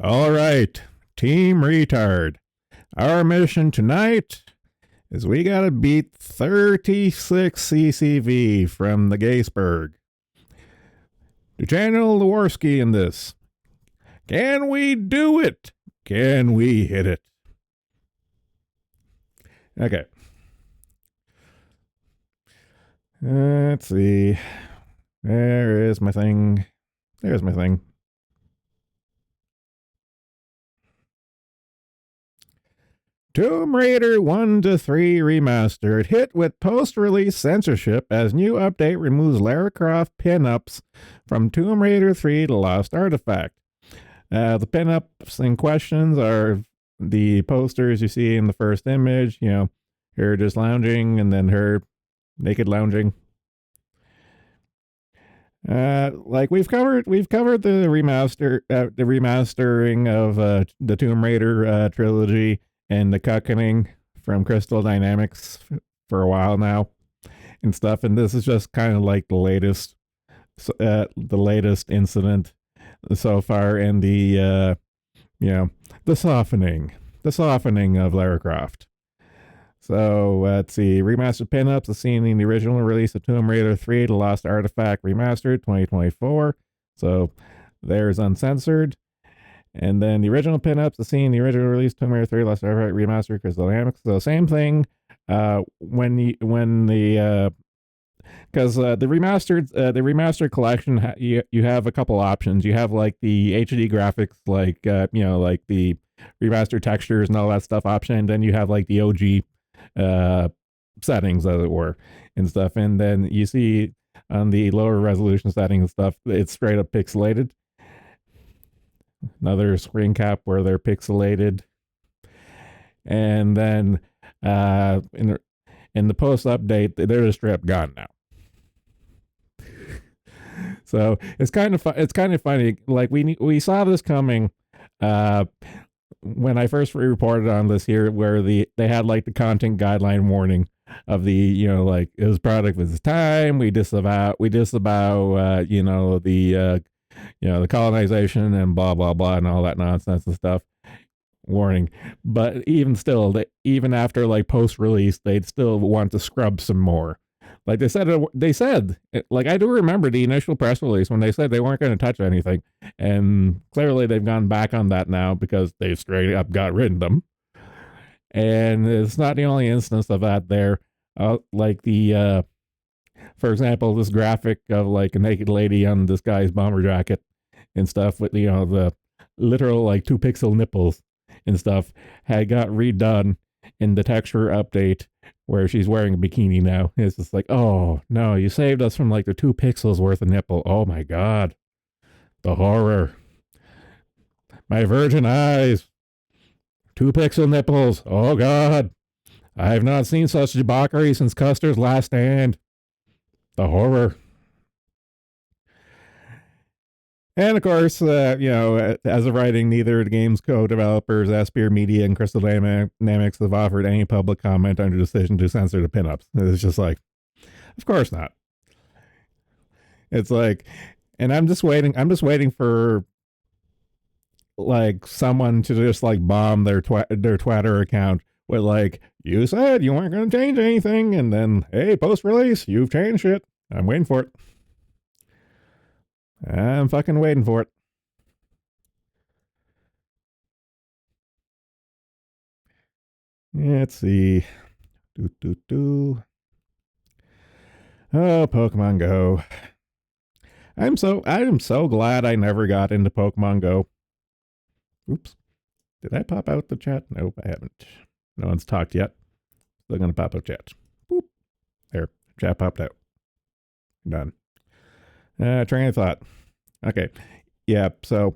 All right, Team Retard. Our mission tonight is we gotta beat 36 CCV from the Gaisberg. To channel Lewarski in this. Can we do it? Can we hit it? Okay. Let's see. There is my thing. There's my thing. Tomb Raider 1 to 3 Remastered hit with post-release censorship as new update removes Lara Croft pinups from Tomb Raider 3 The Lost Artifact. The pinups in questions are the posters you see in the first image, her just lounging and then her naked lounging. We've covered the remastering of the Tomb Raider trilogy and the cuckening from Crystal Dynamics for a while now and stuff, and this is just kind of like the latest incident so far in the the softening of Lara Croft. So let's see, remastered pinups as seen in the original release of Tomb Raider 3 The Lost Artifact Remastered 2024. So there's uncensored. And then the original pinups, the scene, the original release, Tomb Raider 3, Lost Artifact Remastered, Crystal Dynamics. So same thing. Because the remastered collection, you have a couple options. You have like the HD graphics, like the remastered textures and all that stuff option. And then you have like the OG settings, as it were, and stuff. And then you see on the lower resolution settings and stuff, it's straight up pixelated. Another screen cap where they're pixelated. And then in the post update, they're just straight up gone now. So it's kind of funny. Like we saw this coming when I first reported on this here, where they had like the content guideline warning of the it was product of its time. We disavow the colonization and blah blah blah and all that nonsense and stuff. Warning, but even still, even after like post release, they'd still want to scrub some more. Like they said, like I do remember the initial press release when they said they weren't going to touch anything, and clearly they've gone back on that now because they've straight up got rid of them. And it's not the only instance of that there. For example, this graphic of like a naked lady on this guy's bomber jacket and stuff with the literal like 2 pixel nipples and stuff had got redone in the texture update where she's wearing a bikini now. It's just like, oh no, you saved us from like the 2 pixels worth of nipple. Oh my god, the horror! My virgin eyes, 2 pixel nipples. Oh god, I have not seen such debauchery since Custer's Last Stand. The horror. And of course, as of writing, neither the game's co-developers, Aspyr Media and Crystal Dynamics, have offered any public comment on the decision to censor the pinups. It's just like, of course not. It's like, and I'm just waiting for like someone to just like bomb their Twitter account with like, you said you weren't going to change anything, and then, hey, post-release, you've changed it. I'm waiting for it. I'm fucking waiting for it. Let's see. Oh, Pokemon Go. I am so glad I never got into Pokemon Go. Oops. Did I pop out the chat? Nope, I haven't. No one's talked yet. Still gonna pop out chat. Boop. There. Chat popped out. Done. Train of thought. Okay. Yeah, so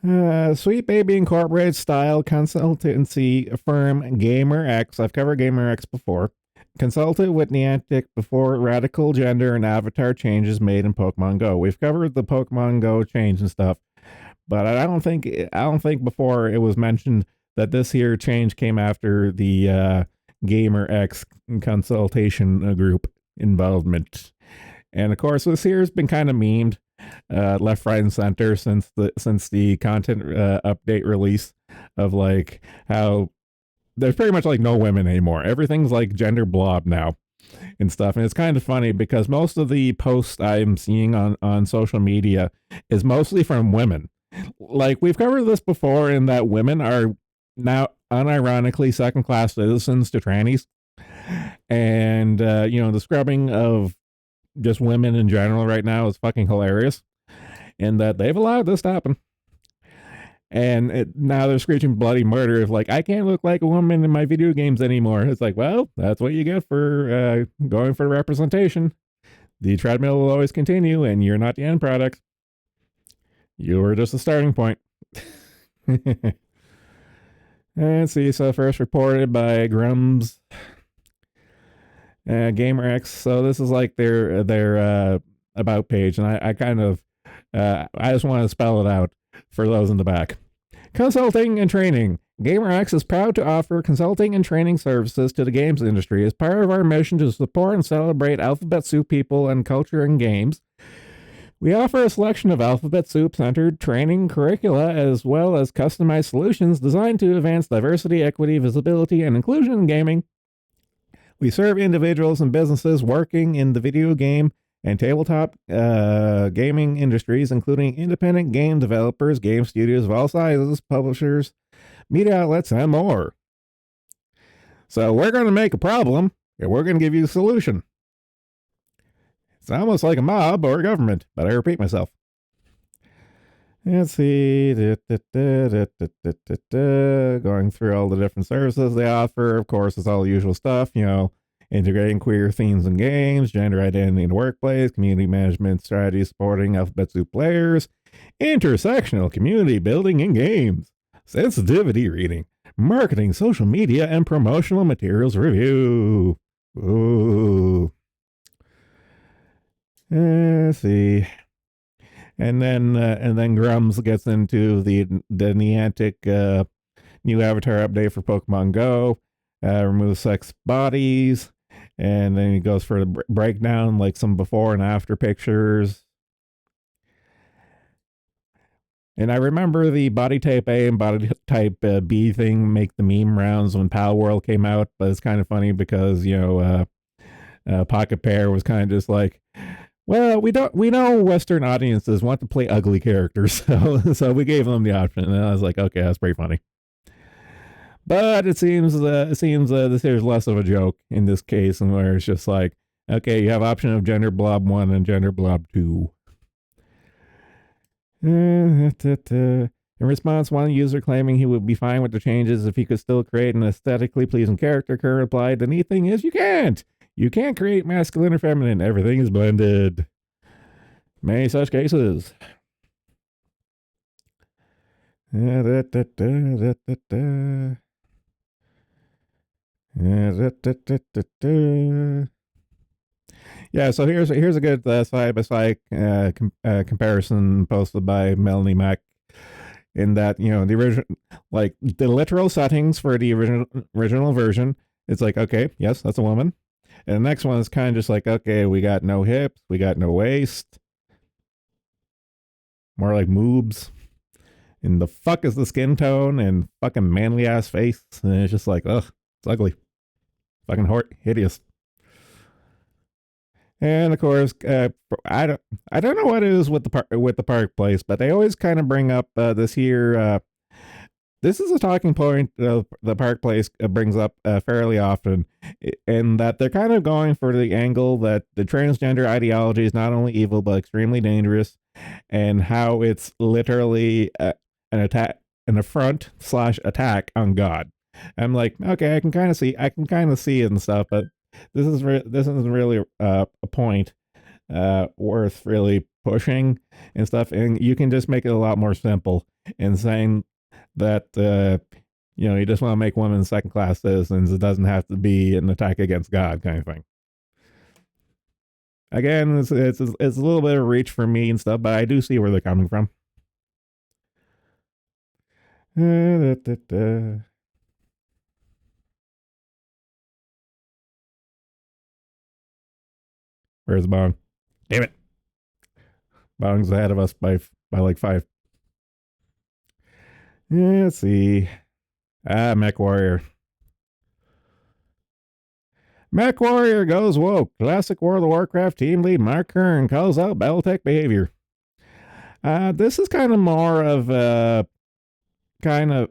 Sweet Baby Incorporated style consultancy firm GamerX. I've covered GamerX before. Consulted with Niantic before radical gender and avatar changes made in Pokemon Go. We've covered the Pokemon Go change and stuff, but I don't think before it was mentioned that this here change came after the GamerX consultation group involvement. And of course, this here has been kind of memed left, right, and center since the content update release of like how there's pretty much like no women anymore. Everything's like gender blob now and stuff. And it's kind of funny because most of the posts I'm seeing on social media is mostly from women. Like we've covered this before in that women are now unironically second class citizens to trannies. And, the scrubbing of just women in general right now is fucking hilarious. And that they've allowed this to happen. And now they're screeching bloody murder. It's like, I can't look like a woman in my video games anymore. It's like, well, that's what you get for going for representation. The treadmill will always continue, and you're not the end product. You were just a starting point. Let's see. So first reported by Grums, GamerX. So this is like their about page, and I kind of I just want to spell it out for those in the back. Consulting and training. GamerX is proud to offer consulting and training services to the games industry as part of our mission to support and celebrate Alphabet Soup people and culture in games. We offer a selection of Alphabet Soup-centered training curricula as well as customized solutions designed to advance diversity, equity, visibility, and inclusion in gaming. We serve individuals and businesses working in the video game and tabletop gaming industries, including independent game developers, game studios of all sizes, publishers, media outlets, and more. So we're going to make a problem, and we're going to give you a solution. It's almost like a mob or a government, but I repeat myself. Let's see. Going through all the different services they offer. Of course, it's all the usual stuff, integrating queer themes in games, gender identity in the workplace, community management strategy supporting Alphabet Soup players, intersectional community building in games, sensitivity reading, marketing, social media, and promotional materials review. Ooh. Let's see. And then Grums gets into the Niantic new avatar update for Pokemon Go, removes sex bodies, and then he goes for the breakdown, like some before and after pictures. And I remember the body type A and body type B thing make the meme rounds when Pal World came out, but it's kind of funny because, Pocket Pair was kind of just like, well, we know Western audiences want to play ugly characters, so we gave them the option, and I was like, okay, that's pretty funny. But it seems this here's less of a joke in this case, and where it's just like, okay, you have option of gender blob 1 and gender blob 2. In response, one user claiming he would be fine with the changes if he could still create an aesthetically pleasing character replied, the neat thing is you can't. You can't create masculine or feminine. Everything is blended. Many such cases. Yeah, so here's a good side by side comparison posted by Melanie Mack. In that, the original, like the literal settings for the original version, it's like, okay, yes, that's a woman. And the next one is kind of just like, okay, we got no hips, we got no waist, more like moobs. And the fuck is the skin tone and fucking manly ass face? And it's just like, ugh, it's ugly, fucking hideous. And of course, I don't know what it is with the park place, but they always kind of bring up this here. This is a talking point the park place brings up fairly often, in that they're kind of going for the angle that the transgender ideology is not only evil but extremely dangerous, and how it's literally an affront / attack on God. I'm like, okay, I can kind of see it and stuff, but this isn't really a point worth really pushing and stuff, and you can just make it a lot more simple in saying that you just want to make women second class citizens. It doesn't have to be an attack against God kind of thing. Again, it's a little bit of a reach for me and stuff, but I do see where they're coming from. Where's the bong? Damn it. Bong's ahead of us by like 5. Yeah, let's see. Mech Warrior. Mech Warrior goes woke. Classic World of Warcraft team lead Mark Kern calls out Battletech behavior. This is kind of more of kind of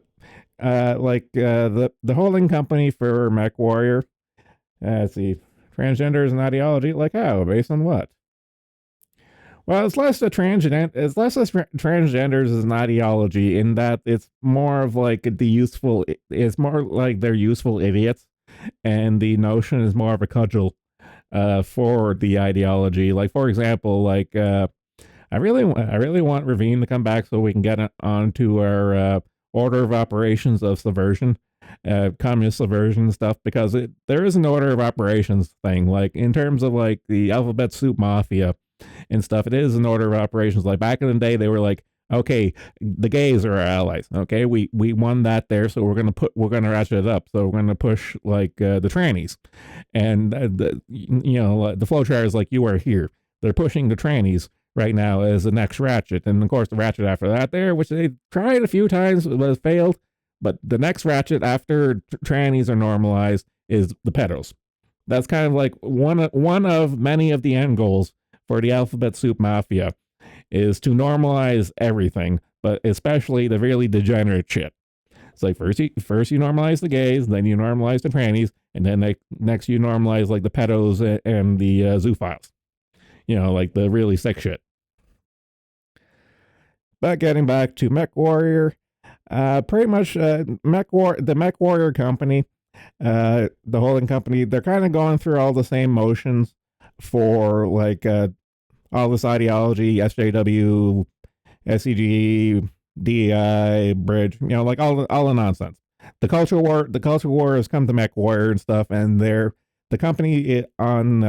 the holding company for Mech Warrior. Let's see. Transgender is an ideology. Like how? Based on what? Well, it's less a transgenders as an ideology in that it's more of like it's more like they're useful idiots, and the notion is more of a cudgel for the ideology. Like for example, I really want Ravine to come back so we can get onto our order of operations of subversion, communist subversion stuff, because there is an order of operations thing. Like in terms of like the alphabet soup mafia and stuff, it is an order of operations. Like back in the day, they were like, okay, the gays are our allies. Okay, we won that there, so we're gonna ratchet it up. So we're gonna push like the trannies, and the flowchart is like you are here. They're pushing the trannies right now as the next ratchet, and of course the ratchet after that there, which they tried a few times but failed. But the next ratchet after trannies are normalized is the pedos. That's kind of like one of many of the end goals for the alphabet soup mafia is to normalize everything, but especially the really degenerate shit. It's like first you normalize the gays, then you normalize the trannies, and then next you normalize like the pedos and the zoophiles. Like the really sick shit. But getting back to Mech Warrior, pretty much the Mech Warrior company, the holding company, they're kind of going through all the same motions for like all this ideology, SJW, SCG, DEI, Bridge, like all the nonsense. The culture war has come to Mech Warrior and stuff, and the company on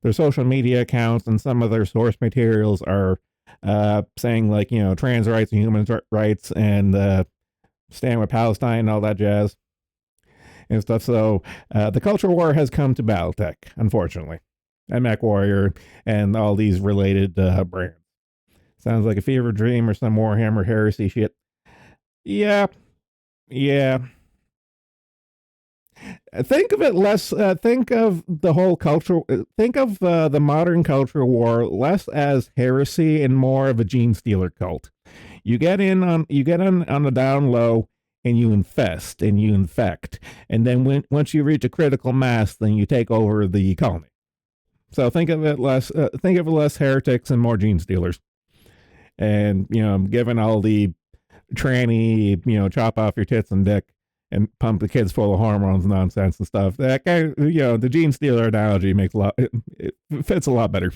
their social media accounts and some of their source materials are saying like trans rights and human rights and stand with Palestine and all that jazz and stuff. So the culture war has come to Battletech, unfortunately, and Mech Warrior and all these related brands. Sounds like a fever dream or some Warhammer heresy shit. Yeah. Think of it less. Think of the whole culture. Think of the modern culture war less as heresy and more of a gene stealer cult. You get in on the down low, and you infest and you infect, and then once you reach a critical mass, then you take over the colony. So think of it less. Think of it less heretics and more gene stealers. And given all the tranny, chop off your tits and dick and pump the kids full of hormones nonsense and stuff. That guy, the gene stealer analogy makes it fits a lot better.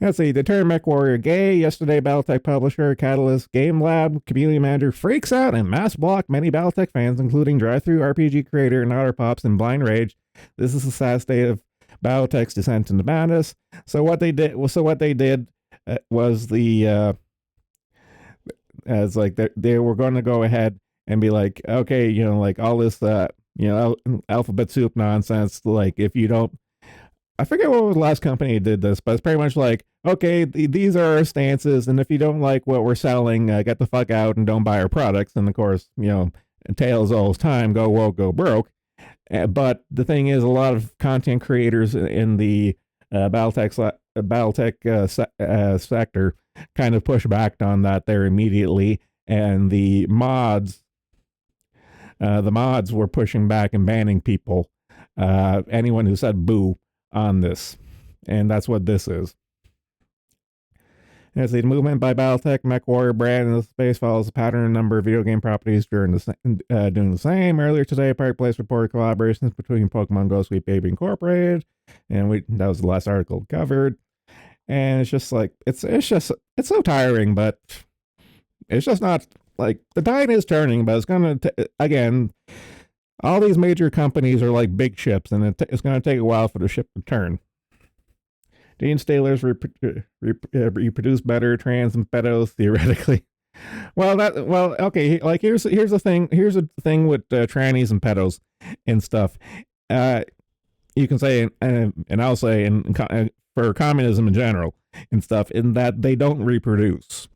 Let's see, the term Mech Warrior gay. Yesterday, Battletech publisher, Catalyst Game Lab, community manager freaks out and mass block many Battletech fans, including drive-thru RPG creator and Otter Pops in blind rage. This is a sad state of Battletech's descent into madness. So what they did was as like they were going to go ahead and be like, okay, like all this, alphabet soup nonsense. Like if you don't, I forget what was the last company that did this, but it's pretty much like, okay, these are our stances, and if you don't like what we're selling, get the fuck out and don't buy our products. And of course, tales all the time, go woke, go broke. But the thing is, a lot of content creators in the Battletech sector kind of push back on that there immediately, and the mods were pushing back and banning people, anyone who said boo on this, and that's what this is. As the movement by Battletech, Mech Warrior brand in the space follows a pattern and number of video game properties doing the same. Earlier today, Park Place reported collaborations between Pokemon Go Sweet Baby Incorporated, and that was the last article covered. And it's just like it's so tiring, but it's just not like the tide is turning, but it's gonna again. All these major companies are like big ships, and it's going to take a while for the ship to turn. Gene stealers reproduce better trans and pedos theoretically. Okay. Like here's the thing. Here's the thing with trannies and pedos and stuff. You can say, and I'll say, and for communism in general and stuff, in that they don't reproduce.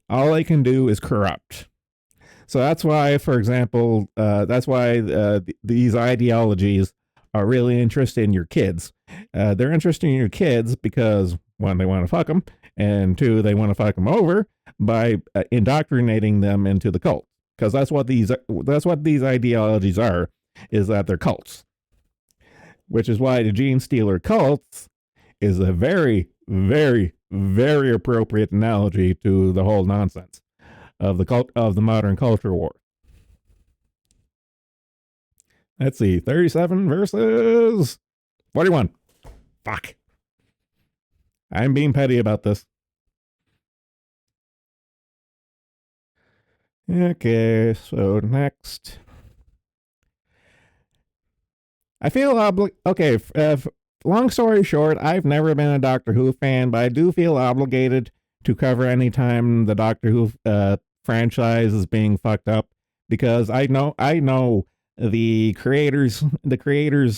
All they can do is corrupt. So that's why, for example, these ideologies are really interested in your kids. They're interested in your kids because, one, they want to fuck them, and two, they want to fuck them over by indoctrinating them into the cult. Because that's what these ideologies are, is that they're cults. Which is why the gene stealer cults is a very, very, very appropriate analogy to the whole nonsense of the modern culture war. Let's see, 37 versus 41. Fuck. I'm being petty about this. Okay, so next. I feel okay, long story short, I've never been a Doctor Who fan, but I do feel obligated to cover any time the Doctor Who franchise is being fucked up, because I know the creators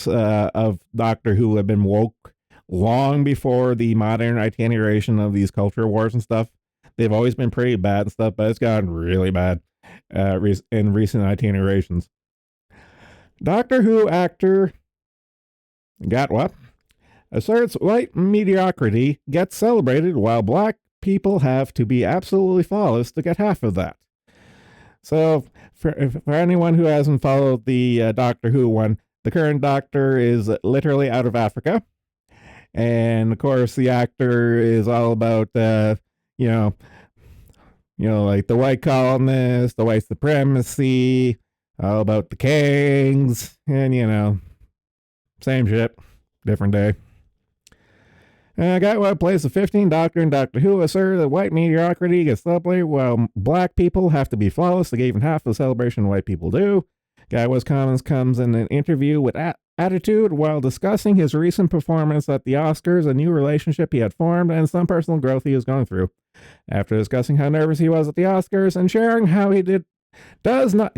of Doctor Who have been woke long before the modern itineration of these culture wars and stuff. They've always been pretty bad and stuff, but it's gotten really bad in recent itinerations. Doctor Who actor got what? Asserts white mediocrity gets celebrated while black people have to be absolutely flawless to get half of that. So, for anyone who hasn't followed the Doctor Who one, the current Doctor is literally out of Africa. And, of course, the actor is all about, like the white colonists, the white supremacy, all about the kings, and, same shit, different day. Guy who plays the 15th Doctor in Doctor Who asserted that white mediocrity gets celebrated while black people have to be flawless to get even half the celebration white people do. Guy was comes in an interview with attitude while discussing his recent performance at the Oscars, a new relationship he had formed, and some personal growth he was going through. After discussing how nervous he was at the Oscars and sharing how he does not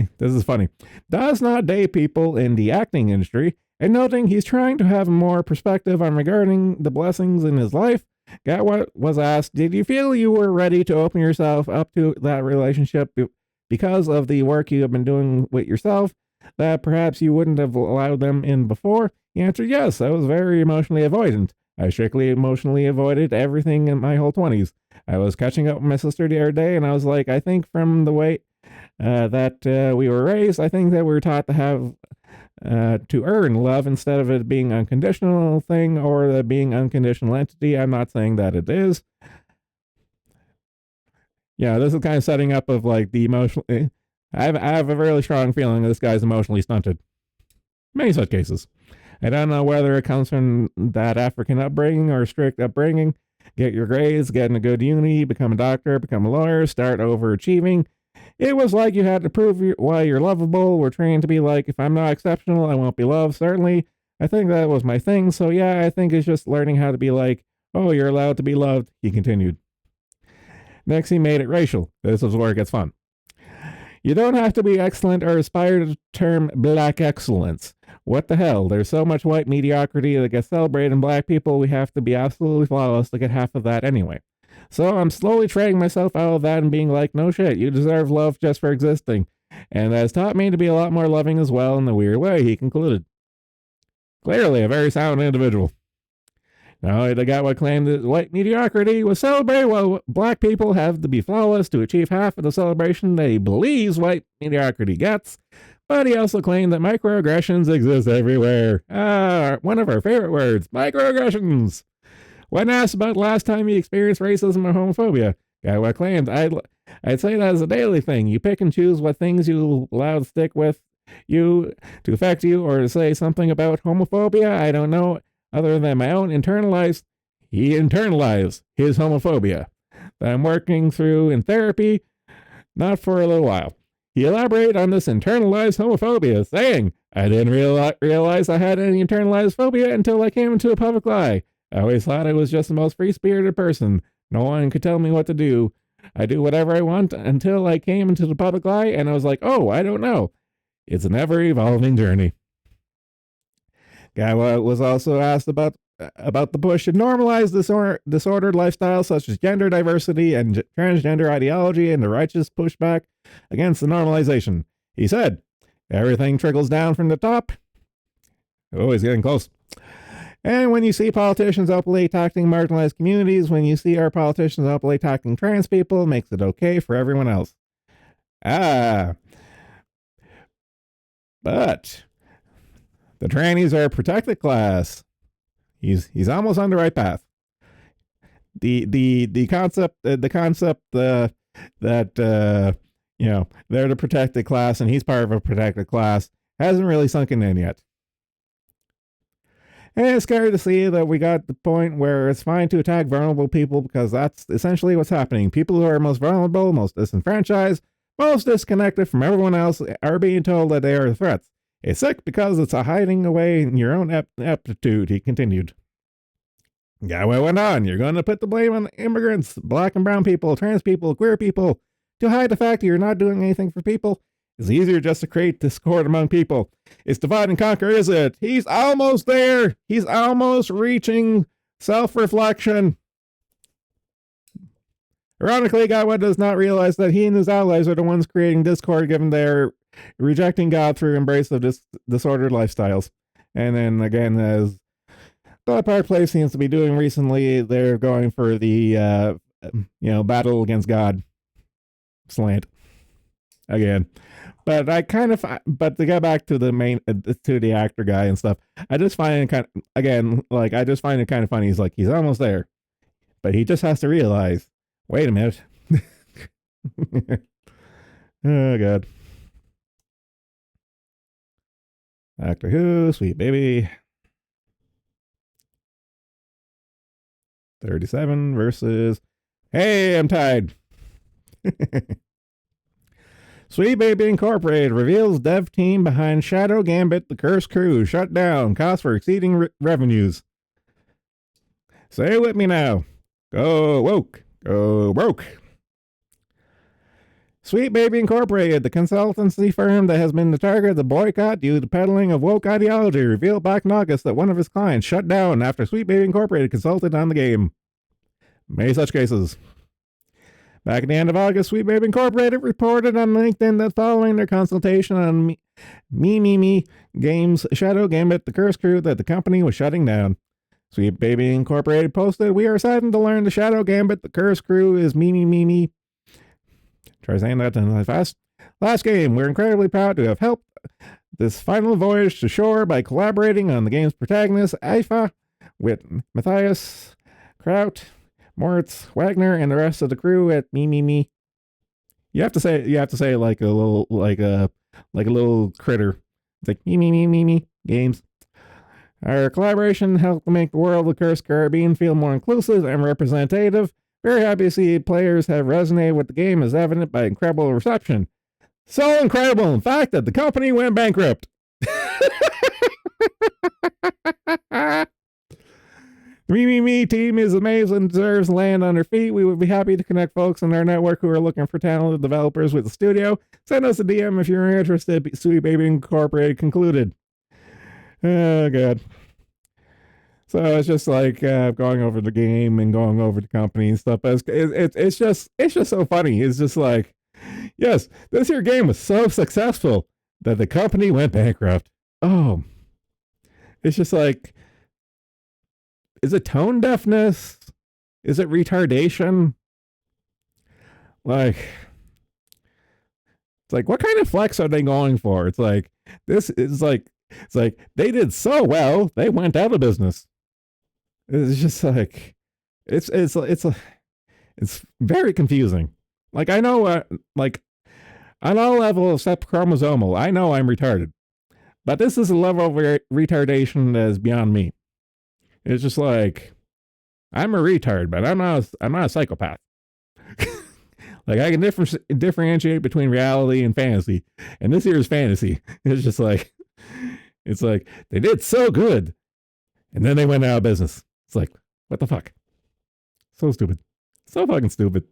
date people in the acting industry, and noting he's trying to have more perspective on regarding the blessings in his life, Gatwa was asked, did you feel you were ready to open yourself up to that relationship because of the work you have been doing with yourself, that perhaps you wouldn't have allowed them in before? He answered, yes, I was very emotionally avoidant. I strictly emotionally avoided everything in my whole 20s. I was catching up with my sister the other day, and I was like, I think from the way that we were raised, I think that we were taught to have to earn love instead of it being unconditional thing or the being unconditional entity. I'm not saying that it is. Yeah, this is kind of setting up of like the emotional. I have a really strong feeling this guy's emotionally stunted. Many such cases. I don't know whether it comes from that African upbringing or strict upbringing. Get your grades, get in a good uni, become a doctor, become a lawyer, start overachieving. It was like you had to prove why you're lovable. We're trained to be like, if I'm not exceptional, I won't be loved. Certainly, I think that was my thing. So yeah, I think it's just learning how to be like, oh, you're allowed to be loved. He continued. Next, he made it racial. This is where it gets fun. You don't have to be excellent or aspire to the term black excellence. What the hell? There's so much white mediocrity that gets celebrated in black people, we have to be absolutely flawless to get half of that anyway. So I'm slowly trading myself out of that and being like, no shit, you deserve love just for existing. And that has taught me to be a lot more loving as well in a weird way, he concluded. Clearly a very sound individual. Now, the guy would claim that white mediocrity was celebrated while black people have to be flawless to achieve half of the celebration that he believes white mediocrity gets. But he also claimed that microaggressions exist everywhere. One of our favorite words, microaggressions. When asked about the last time he experienced racism or homophobia, Gawa claimed, I'd say that is a daily thing. You pick and choose what things you allow to stick with you to affect you or to say something about homophobia. I don't know, other than my own internalized his homophobia that I'm working through in therapy, not for a little while. He elaborated on this internalized homophobia, saying, I didn't realize I had any internalized phobia until I came into the public eye. I always thought I was just the most free-spirited person. No one could tell me what to do. I do whatever I want until I came into the public eye, and I was like, oh, I don't know. It's an ever-evolving journey. Gawa was also asked about about the push to normalize disordered lifestyles such as gender diversity and transgender ideology and the righteous pushback against the normalization. He said, everything trickles down from the top. Oh, he's getting close. And when you see politicians openly attacking marginalized communities, when you see our politicians openly attacking trans people, it makes it okay for everyone else. But the trannies are a protected class. He's almost on the right path. The concept that they're the protected class and he's part of a protected class hasn't really sunken in yet. And it's scary to see that we got the point where it's fine to attack vulnerable people because that's essentially what's happening. People who are most vulnerable, most disenfranchised, most disconnected from everyone else are being told that they are threats. It's sick because it's a hiding away in your own aptitude, he continued. Galway went on, you're going to put the blame on immigrants, black and brown people, trans people, queer people, to hide the fact that you're not doing anything for people. It's easier just to create discord among people. It's divide and conquer, is it? He's almost there. He's almost reaching self-reflection. Ironically, Galway does not realize that he and his allies are the ones creating discord given they're rejecting God through embrace of disordered lifestyles. And then again, as the Park Place seems to be doing recently, they're going for the battle against God slant again. But to get back to the actor guy and stuff, I just find it kind of funny. He's like, he's almost there, but he just has to realize, wait a minute. Oh God. Doctor Who, Sweet Baby. 37 versus, hey, I'm tied. Sweet Baby Incorporated reveals dev team behind Shadow Gambit, The Cursed Crew, shut down, costs for exceeding revenues. Say it with me now. Go woke. Go broke. Sweet Baby Incorporated, the consultancy firm that has been the target of the boycott due to peddling of woke ideology, revealed back in August that one of its clients shut down after Sweet Baby Incorporated consulted on the game. Many such cases. Back at the end of August, Sweet Baby Incorporated reported on LinkedIn that following their consultation on Me Games Shadow Gambit, The Cursed Crew, that the company was shutting down. Sweet Baby Incorporated posted, we are saddened to learn the Shadow Gambit, The Cursed Crew is Me. Try saying that fast. Last game, we're incredibly proud to have helped this final voyage to shore by collaborating on the game's protagonist, Aoife, with Matthias, Kraut, Moritz, Wagner, and the rest of the crew at Me. You have to say it like a little critter. It's like me games. Our collaboration helped make the world of Cursed Caribbean feel more inclusive and representative. Very happy to see players have resonated with the game, as evident by incredible reception. So incredible, in fact, that the company went bankrupt. Me team is amazing and deserves land on their feet. We would be happy to connect folks in our network who are looking for talented developers with the studio. Send us a DM if you're interested. Sweet Baby Incorporated concluded. Oh, God. So it's just like going over the game and going over the company and stuff. It's just so funny. It's just like, yes, this here game was so successful that the company went bankrupt. Oh, it's just like, is it tone deafness? Is it retardation? Like, it's like, what kind of flex are they going for? It's like, it's like they did so well, they went out of business. It's just like, it's very confusing. Like, I know, like, on all levels except chromosomal, I know I'm retarded. But this is a level of retardation that is beyond me. It's just like, I'm a retard, but I'm not a psychopath. Like, I can differentiate between reality and fantasy, and this here is fantasy. It's just like, it's like they did so good, and then they went out of business. It's like, what the fuck? So stupid, so fucking stupid.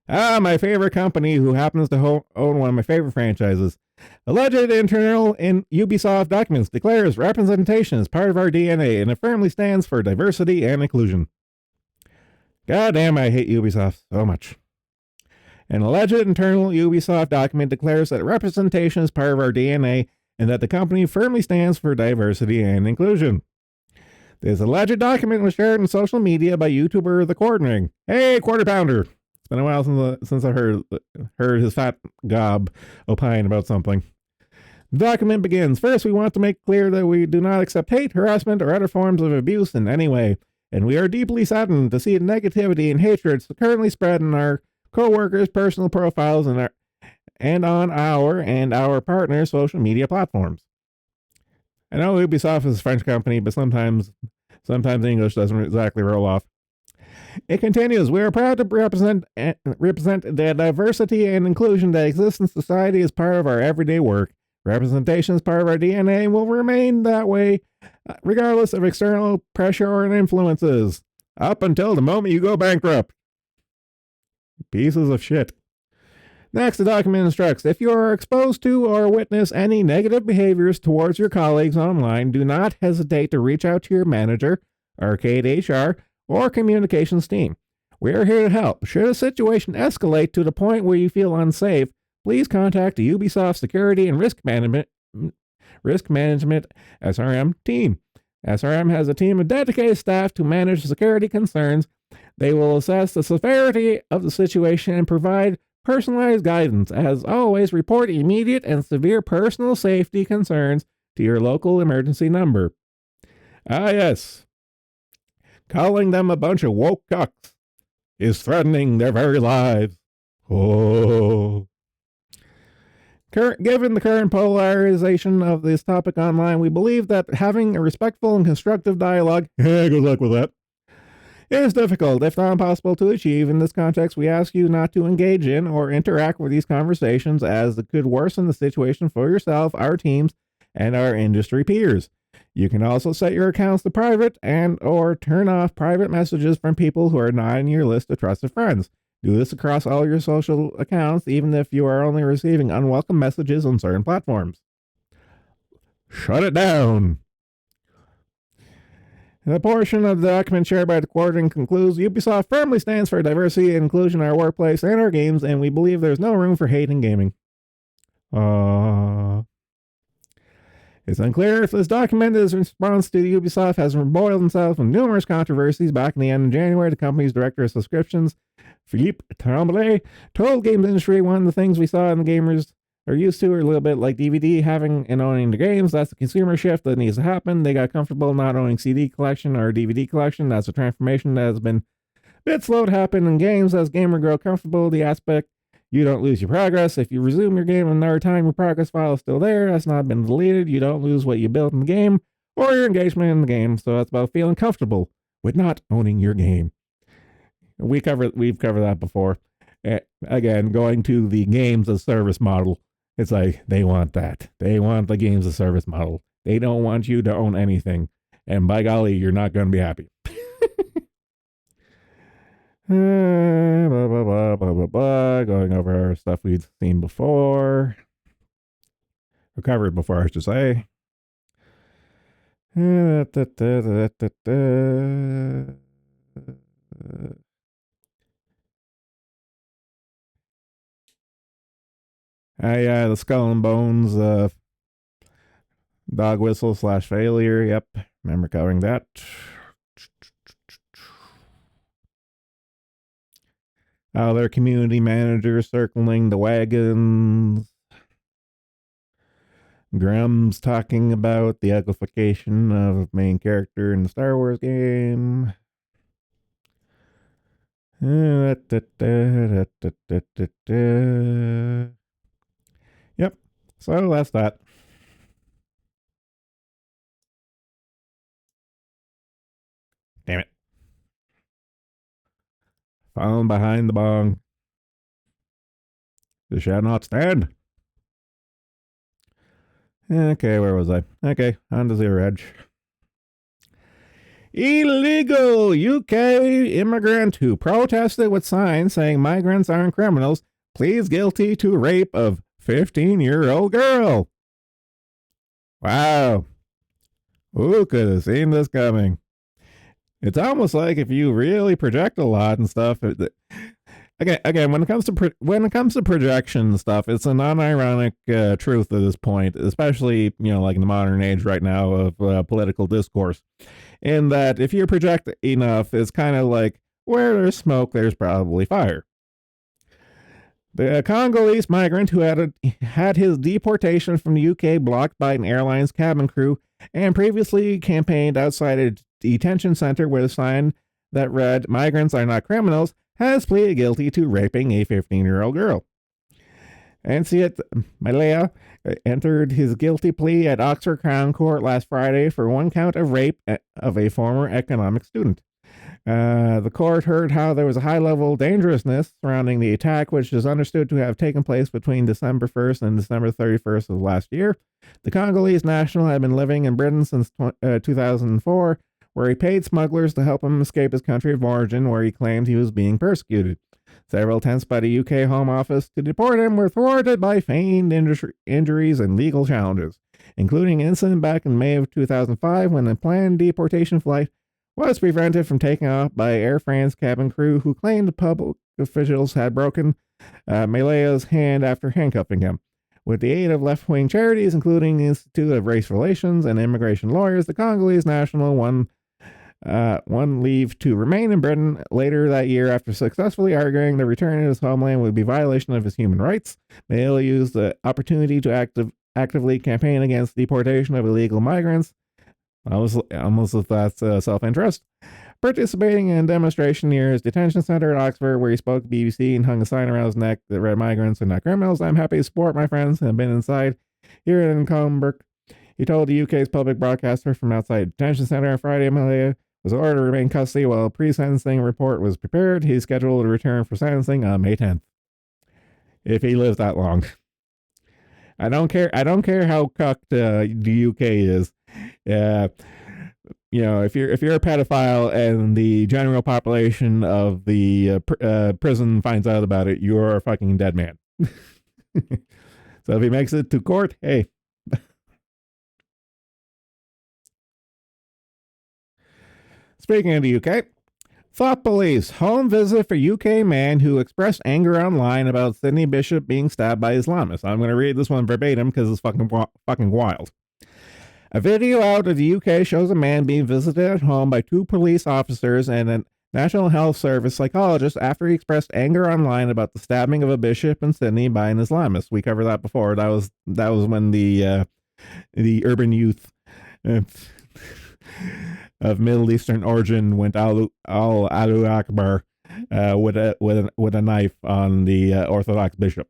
My favorite company who happens to own one of my favorite franchises. Alleged internal in Ubisoft documents declares representation is part of our DNA and it firmly stands for diversity and inclusion. God damn, I hate Ubisoft so much. An alleged internal Ubisoft document declares that representation is part of our DNA and that the company firmly stands for diversity and inclusion. This alleged document was shared on social media by YouTuber The Quartering. Hey, Quarter Pounder! It's been a while since I heard his fat gob opine about something. The document begins. First, we want to make clear that we do not accept hate, harassment, or other forms of abuse in any way, and we are deeply saddened to see the negativity and hatred currently spread in our co-workers' personal profiles and on our and our partners' social media platforms. I know Ubisoft is a French company, but sometimes English doesn't exactly roll off. It continues, we are proud to represent the diversity and inclusion that exists in society as part of our everyday work. Representation is part of our DNA and will remain that way regardless of external pressure or influences, up until the moment you go bankrupt. Pieces of shit. Next, the document instructs, if you are exposed to or witness any negative behaviors towards your colleagues online, do not hesitate to reach out to your manager, Arcade HR, or communications team. We are here to help. Should a situation escalate to the point where you feel unsafe, please contact the Ubisoft Security and Risk Management SRM team. SRM has a team of dedicated staff to manage security concerns. They will assess the severity of the situation and provide personalized guidance. As always, report immediate and severe personal safety concerns to your local emergency number. Ah, yes. Calling them a bunch of woke cucks is threatening their very lives. Oh. Given the current polarization of this topic online, we believe that having a respectful and constructive dialogue, good luck with that, is difficult, if not impossible, to achieve. In this context, we ask you not to engage in or interact with these conversations, as it could worsen the situation for yourself, our teams, and our industry peers. You can also set your accounts to private and or turn off private messages from people who are not in your list of trusted friends. Do this across all your social accounts, even if you are only receiving unwelcome messages on certain platforms. Shut it down. The portion of the document shared by the Quartering concludes, Ubisoft firmly stands for diversity and inclusion in our workplace and our games, and we believe there's no room for hate in gaming. It's unclear if this document is in response to Ubisoft has embroiled himself in numerous controversies. Back in the end of January, the company's director of subscriptions, Philippe Tremblay, told games industry one of the things we saw in the gamers are used to are a little bit like DVD having and owning the games. That's the consumer shift that needs to happen. They got comfortable not owning CD collection or DVD collection. That's a transformation that has been a bit slow to happen in games as gamer grow comfortable. The aspect you don't lose your progress. If you resume your game another time, your progress file is still there. That's not been deleted. You don't lose what you built in the game or your engagement in the game. So that's about feeling comfortable with not owning your game. We've covered that before. Again, going to the games as service model. It's like they want that. They want the games as service model. They don't want you to own anything. And by golly, you're not going to be happy. Going over stuff we've seen before. Or covered before, I should say. Yeah, the Skull and Bones dog whistle / failure. Yep, remember covering that. Their community manager circling the wagons. Grum's talking about the uglification of main character in the Star Wars game. Yep, so that's that. Damn it. Falling behind the bong. This shall not stand. Okay, where was I? Okay, on to Zero Edge. Illegal UK immigrant who protested with signs saying migrants aren't criminals pleads guilty to rape of 15-year-old girl. Wow. Who could have seen this coming? It's almost like if you really project a lot and stuff. Again, when it comes to projection stuff, it's a non-ironic truth at this point, especially like in the modern age right now of political discourse. In that, if you project enough, it's kind of like where there's smoke, there's probably fire. The Congolese migrant who had his deportation from the UK blocked by an airline's cabin crew and previously campaigned outside a detention center with a sign that read, "Migrants are not criminals," has pleaded guilty to raping a 15-year-old girl. Anciet Malaya entered his guilty plea at Oxford Crown Court last Friday for one count of rape of a former economics student. The court heard how there was a high level of dangerousness surrounding the attack, which is understood to have taken place between December 1st and December 31st of last year. The Congolese national had been living in Britain since 2004, where he paid smugglers to help him escape his country of origin, where he claimed he was being persecuted. Several attempts by the UK Home Office to deport him were thwarted by feigned injuries and legal challenges, including an incident back in May of 2005 when a planned deportation flight was prevented from taking off by Air France cabin crew who claimed public officials had broken Malaya's hand after handcuffing him. With the aid of left-wing charities, including the Institute of Race Relations and immigration lawyers, the Congolese national won leave to remain in Britain later that year after successfully arguing the return to his homeland would be violation of his human rights. Malaya used the opportunity to actively campaign against deportation of illegal migrants. Almost if that's self-interest. Participating in a demonstration near his detention center at Oxford, where he spoke to BBC and hung a sign around his neck that read, "Migrants are not criminals. I'm happy to support my friends and have been inside here in Comberg." He told the UK's public broadcaster from outside the detention center on Friday Malaya was ordered to remain in custody while a pre-sentencing report was prepared. He's scheduled to return for sentencing on May 10th. If he lives that long. I don't care how cucked the UK is. If you're a pedophile and the general population of the prison finds out about it, you're a fucking dead man. So if he makes it to court, hey. Speaking of the UK, thought police home visit for UK man who expressed anger online about Sydney Bishop being stabbed by Islamists. I'm going to read this one verbatim because it's fucking wild. A video out of the UK shows a man being visited at home by two police officers and a National Health Service psychologist after he expressed anger online about the stabbing of a bishop in Sydney by an Islamist. We covered that before. That was when the urban youth of Middle Eastern origin went Allahu Akbar with a knife on the Orthodox bishop.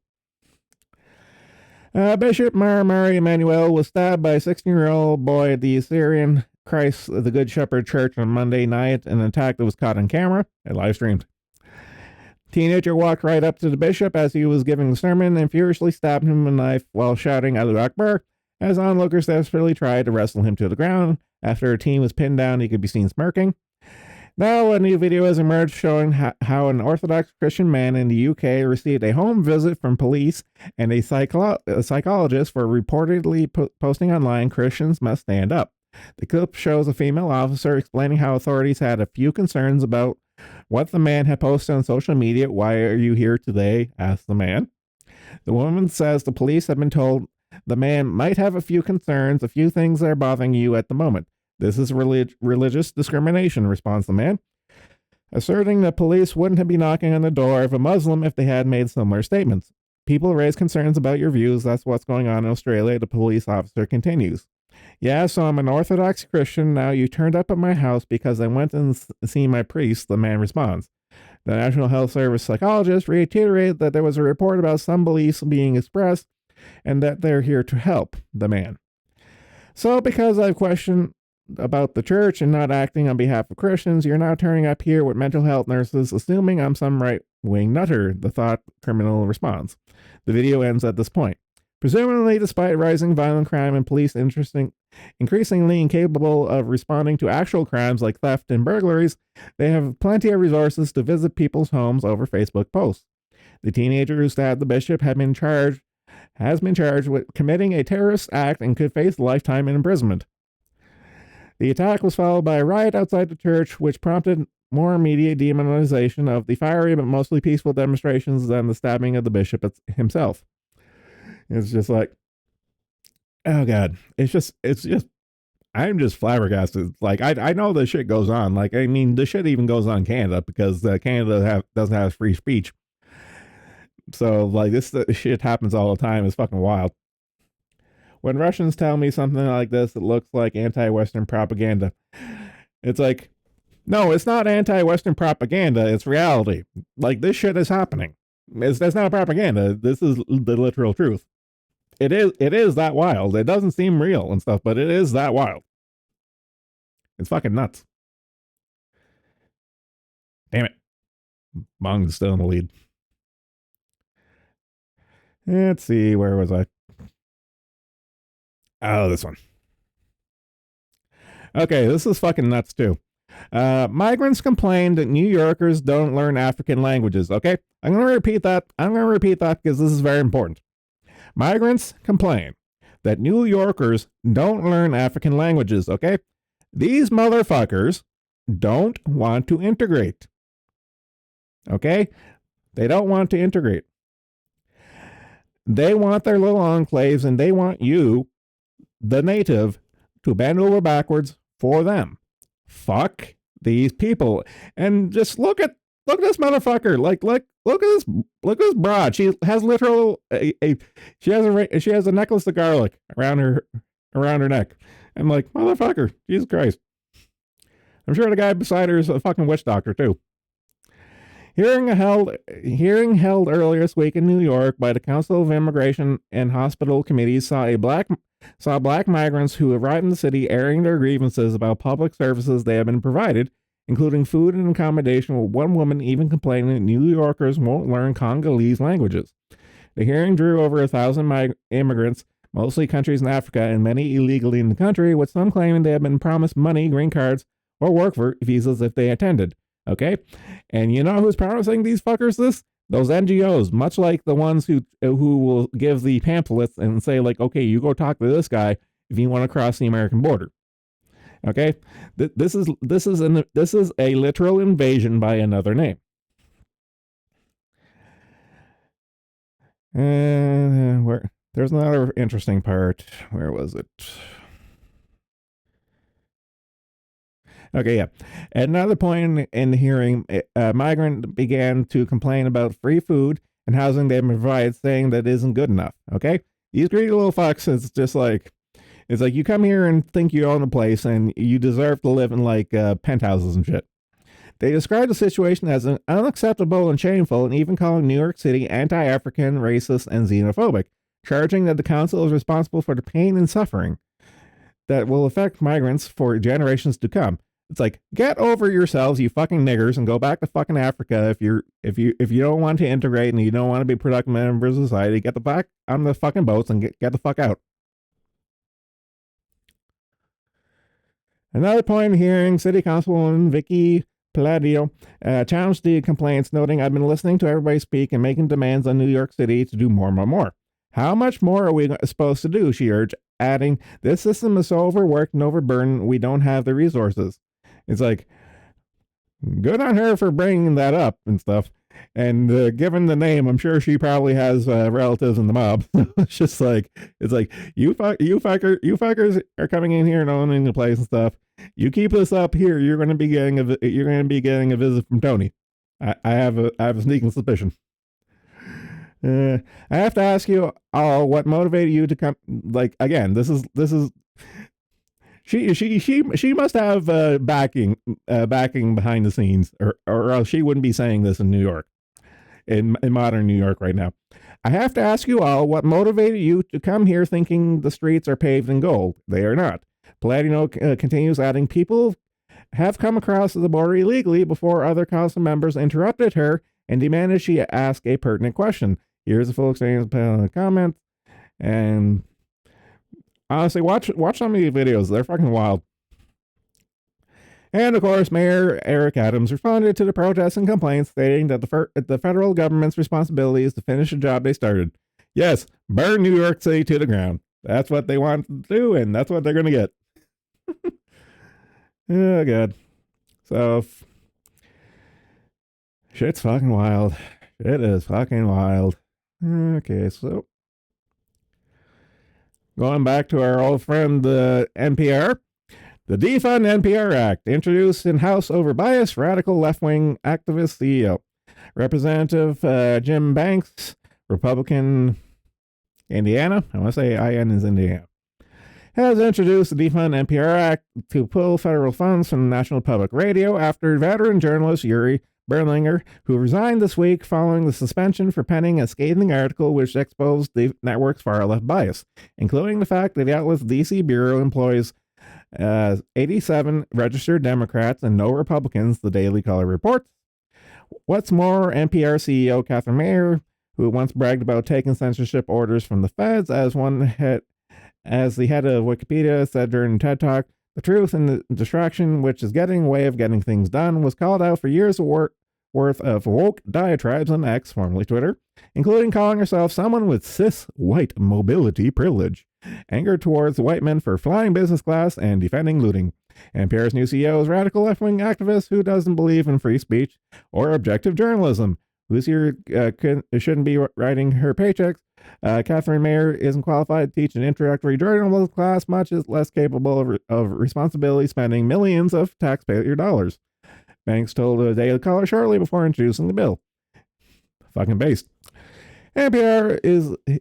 Bishop Mary Emanuel was stabbed by a 16-year-old boy at the Syrian Christ the Good Shepherd Church on Monday night, an attack that was caught on camera and live streamed. Teenager walked right up to the bishop as he was giving the sermon and furiously stabbed him with a knife while shouting Allahu Akbar, as onlookers desperately tried to wrestle him to the ground. After a team was pinned down, he could be seen smirking. Now, a new video has emerged showing how an Orthodox Christian man in the UK received a home visit from police and a psychologist for reportedly posting online, "Christians must stand up." The clip shows a female officer explaining how authorities had a few concerns about what the man had posted on social media. "Why are you here today?" asked the man. The woman says the police have been told the man might have a few concerns, a few things that are bothering you at the moment. "This is religious discrimination," responds the man, asserting that police wouldn't be knocking on the door of a Muslim if they had made similar statements. "People raise concerns about your views. That's what's going on in Australia," the police officer continues. "Yeah, so I'm an Orthodox Christian. Now you turned up at my house because I went and seen my priest," the man responds. The National Health Service psychologist reiterated that there was a report about some beliefs being expressed and that they're here to help the man. "So because I've questioned about the church and not acting on behalf of Christians, you're now turning up here with mental health nurses, assuming I'm some right-wing nutter," the thought criminal responds. The video ends at this point. Presumably, despite rising violent crime and police increasingly incapable of responding to actual crimes like theft and burglaries, they have plenty of resources to visit people's homes over Facebook posts. The teenager who stabbed the bishop has been charged with committing a terrorist act and could face lifetime imprisonment. The attack was followed by a riot outside the church, which prompted more immediate demonization of the fiery but mostly peaceful demonstrations than the stabbing of the bishop himself. It's just like, oh God, it's just, I'm just flabbergasted. Like, I know this shit goes on. Like, I mean, this shit even goes on in Canada because Canada doesn't have free speech. So, like, this shit happens all the time. It's fucking wild. When Russians tell me something like this, it looks like anti-Western propaganda. It's like, no, it's not anti-Western propaganda. It's reality. Like, this shit is happening. That's not propaganda. This is the literal truth. It is that wild. It doesn't seem real and stuff, but it is that wild. It's fucking nuts. Damn it. Bong's still in the lead. Let's see, where was I? Oh, this one. Okay, this is fucking nuts too. Migrants complain that New Yorkers don't learn African languages. Okay, I'm going to repeat that. I'm going to repeat that because this is very important. Migrants complain that New Yorkers don't learn African languages. Okay, these motherfuckers don't want to integrate. Okay, they don't want to integrate. They want their little enclaves, and they want you, the native, to bend over backwards for them. Fuck these people. And just look at this motherfucker. Like look at this broad. She has literal she has a necklace of garlic around her neck. I'm like, motherfucker, Jesus Christ. I'm sure the guy beside her is a fucking witch doctor too. Hearing held earlier this week in New York by the Council of Immigration and Hospital Committees saw black migrants who arrived in the city airing their grievances about public services they have been provided, including food and accommodation, with one woman even complaining that New Yorkers won't learn Congolese languages. The hearing drew over 1,000 immigrants, mostly countries in Africa, and many illegally in the country, with some claiming they have been promised money, green cards, or work visas if they attended. Okay? And you know who's promising these fuckers this? Those NGOs, much like the ones who will give the pamphlets and say, like, okay, you go talk to this guy if you want to cross the American border. Okay? This is a literal invasion by another name. There's another interesting part. Where was it? Okay, yeah. At another point in the hearing, a migrant began to complain about free food and housing they provide, saying that isn't good enough. Okay? These greedy little fucks, it's like you come here and think you own a place and you deserve to live in like penthouses and shit. They described the situation as unacceptable and shameful, and even calling New York City anti-African, racist, and xenophobic, charging that the council is responsible for the pain and suffering that will affect migrants for generations to come. It's like, get over yourselves, you fucking niggers, and go back to fucking Africa if you don't want to integrate and you don't want to be productive members of society. Get the back on the fucking boats and get the fuck out. Another point in hearing, City Councilwoman Vicky Palladio challenged the complaints, noting, I've been listening to everybody speak and making demands on New York City to do more. How much more are we supposed to do, she urged, adding, this system is so overworked and overburdened, we don't have the resources. It's like, good on her for bringing that up and stuff. And given the name, I'm sure she probably has relatives in the mob. It's just like, you fuckers are coming in here and owning the place and stuff. You keep this up here, you're going to be getting a visit from Tony. I have a sneaking suspicion. I have to ask you all what motivated you to come. Like, again, this is. She must have backing behind the scenes, or else she wouldn't be saying this in New York, in modern New York right now. I have to ask you all what motivated you to come here thinking the streets are paved in gold. They are not. Palladio continues, adding, people have come across the border illegally before other council members interrupted her and demanded she ask a pertinent question. Here's a full exchange of comment. And honestly, watch some of these videos. They're fucking wild. And of course, Mayor Eric Adams responded to the protests and complaints, stating that the federal government's responsibility is to finish the job they started. Yes, burn New York City to the ground. That's what they want to do, and that's what they're going to get. Oh, God. So, shit's fucking wild. It is fucking wild. Okay, so going back to our old friend, the NPR. The Defund NPR Act, introduced in House over bias, radical left-wing activist CEO. Representative Jim Banks, Republican, Indiana. I want to say IN is Indiana. Has introduced the Defund NPR Act to pull federal funds from National Public Radio after veteran journalist Yuri Berlinger, who resigned this week following the suspension for penning a scathing article which exposed the network's far-left bias, including the fact that the outlet's D.C. bureau employs 87 registered Democrats and no Republicans, the Daily Caller reports. What's more, NPR CEO Catherine Mayer, who once bragged about taking censorship orders from the feds, as the head of Wikipedia said during a TED Talk, the truth and the distraction, which is getting in the way of getting things done, was called out for years worth of woke diatribes on X, formerly Twitter, including calling herself someone with cis white mobility privilege, anger towards white men for flying business class, and defending looting. NPR's new CEO is a radical left-wing activist who doesn't believe in free speech or objective journalism, who's here shouldn't be writing her paychecks. Catherine Mayer isn't qualified to teach an introductory journalism class, much less capable of responsibly spending millions of taxpayer dollars. Banks told the Daily Caller shortly before introducing the bill. Fucking based. NPR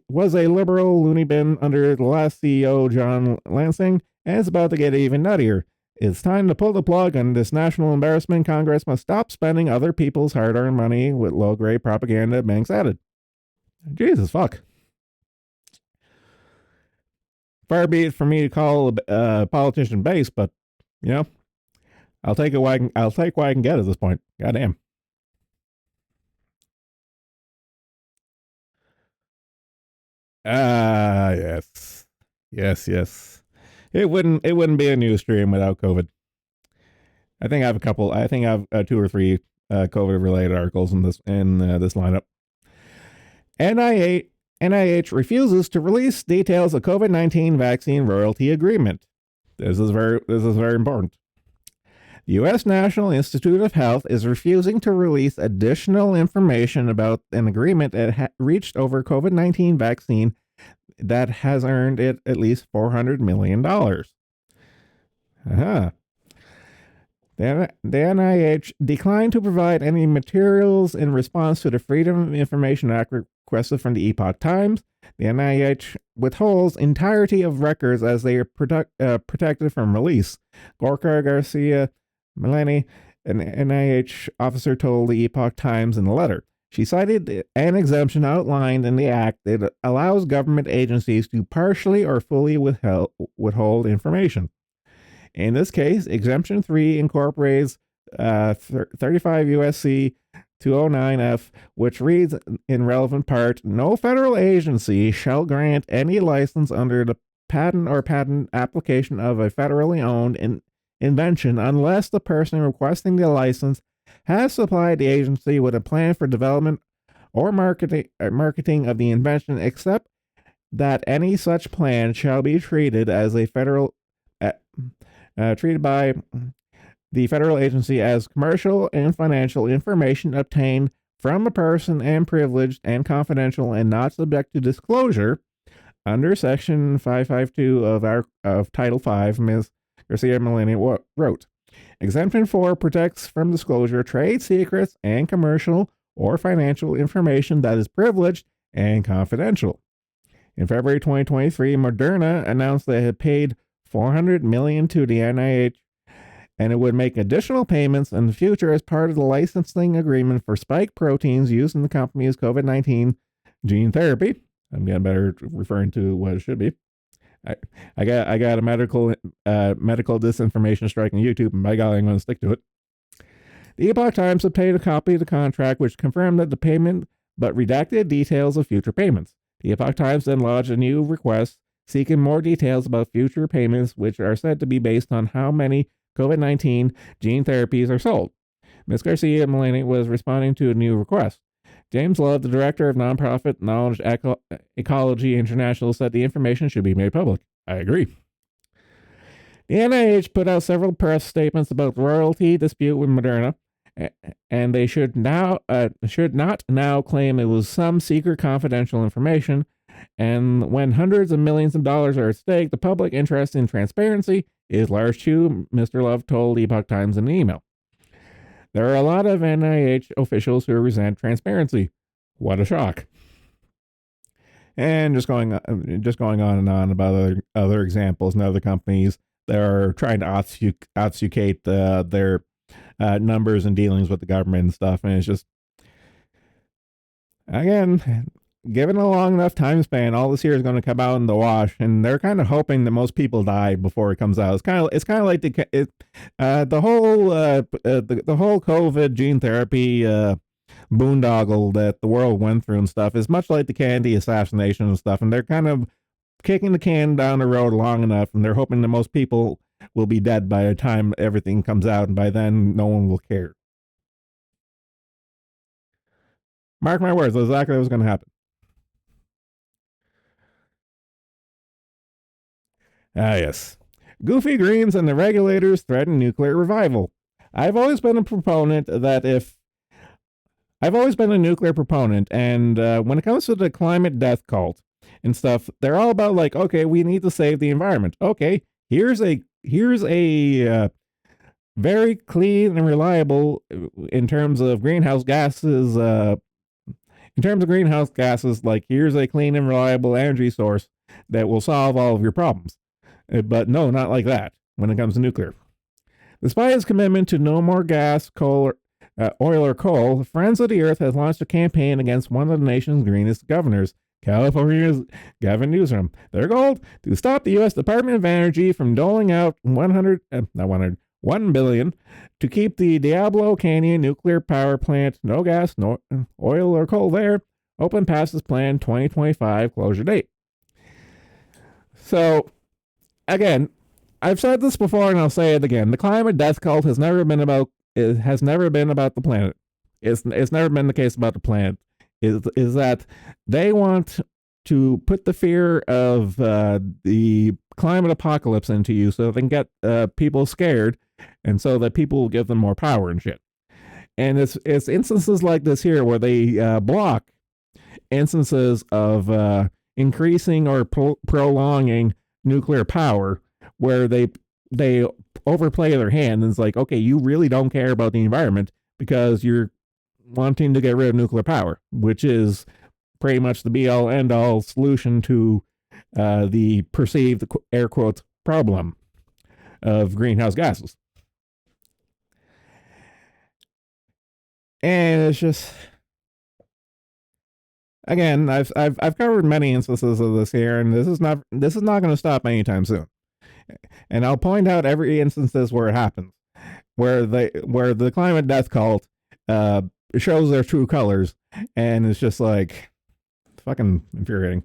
was a liberal loony bin under the last CEO, John Lansing, and it's about to get even nuttier. It's time to pull the plug on this national embarrassment. Congress must stop spending other people's hard-earned money with low-grade propaganda, Banks added. Jesus fuck. Far be it for me to call a politician base, but, you know, I'll take what I can get at this point. Goddamn. Yes. Yes. It wouldn't be a news stream without COVID. I think I have 2 or 3 COVID related articles in this lineup. NIH refuses to release details of COVID-19 vaccine royalty agreement. This is very important. The U.S. National Institute of Health is refusing to release additional information about an agreement it reached over COVID-19 vaccine that has earned it at least $400 million. Uh-huh. The NIH declined to provide any materials in response to the Freedom of Information Act requested from the Epoch Times. The NIH withholds entirety of records as they are protected from release. Gorka Garcia Melanie, an NIH officer, told the Epoch Times in a letter. She cited an exemption outlined in the act that allows government agencies to partially or fully withhold information. In this case, Exemption 3 incorporates 35 U.S.C. 209F, which reads in relevant part, no federal agency shall grant any license under the patent or patent application of a federally owned invention unless the person requesting the license has supplied the agency with a plan for development or marketing of the invention, except that any such plan shall be treated as a federal treated by the federal agency as commercial and financial information obtained from a person and privileged and confidential and not subject to disclosure under Section 552 of Title 5, Ms. Garcia Melania wrote. Exemption 4 protects from disclosure trade secrets and commercial or financial information that is privileged and confidential. In February 2023, Moderna announced they had paid $400 million to the NIH, and it would make additional payments in the future as part of the licensing agreement for spike proteins used in the company's COVID-19 gene therapy. I'm getting better at referring to what it should be. I got a medical disinformation strike on YouTube, and by golly, I'm going to stick to it. The Epoch Times obtained a copy of the contract, which confirmed that the payment, but redacted details of future payments. The Epoch Times then lodged a new request seeking more details about future payments, which are said to be based on how many COVID-19 gene therapies are sold. Ms. Garcia Maloney was responding to a new request. James Love, the director of nonprofit Knowledge Ecology International, said the information should be made public. I agree. The NIH put out several press statements about the royalty dispute with Moderna, and they should not now claim it was some secret confidential information. And when hundreds of millions of dollars are at stake, the public interest in transparency is large too, Mr. Love told Epoch Times in an email. There are a lot of NIH officials who resent transparency. What a shock. And just going on and on about other examples and other companies that are trying to obfuscate their numbers and dealings with the government and stuff. And it's just, again, given a long enough time span, all this here is going to come out in the wash, and they're kind of hoping that most people die before it comes out. It's kind of like the whole COVID gene therapy boondoggle that the world went through and stuff is much like the Kennedy assassination and stuff, and they're kind of kicking the can down the road long enough, and they're hoping that most people will be dead by the time everything comes out, and by then no one will care. Mark my words, that's exactly what's going to happen. Ah, yes. Goofy Greens and the regulators threaten nuclear revival. I've always been a nuclear proponent, and when it comes to the climate death cult and stuff, they're all about like, okay, we need to save the environment. Okay, here's a very clean and reliable in terms of greenhouse gases. Like here's a clean and reliable energy source that will solve all of your problems. But no, not like that when it comes to nuclear. Despite his commitment to no more gas, oil, or coal, Friends of the Earth has launched a campaign against one of the nation's greenest governors, California's Gavin Newsom. Their goal? To stop the U.S. Department of Energy from doling out $1 billion to keep the Diablo Canyon nuclear power plant, no gas, no oil or coal there, open past its planned 2025 closure date. So, again, I've said this before and I'll say it again. The climate death cult has never been about the planet. It's never been the case about the planet. Is that they want to put the fear of the climate apocalypse into you so they can get people scared, and so that people will give them more power and shit. And it's instances like this here where they block instances of increasing or prolonging nuclear power, where they overplay their hand, and it's like, okay, you really don't care about the environment because you're wanting to get rid of nuclear power, which is pretty much the be all end all solution to the perceived air quotes problem of greenhouse gases. And it's just, again, I've covered many instances of this here, and this is not going to stop anytime soon. And I'll point out every instances where it happens, where the climate death cult shows their true colors, and it's just like fucking infuriating.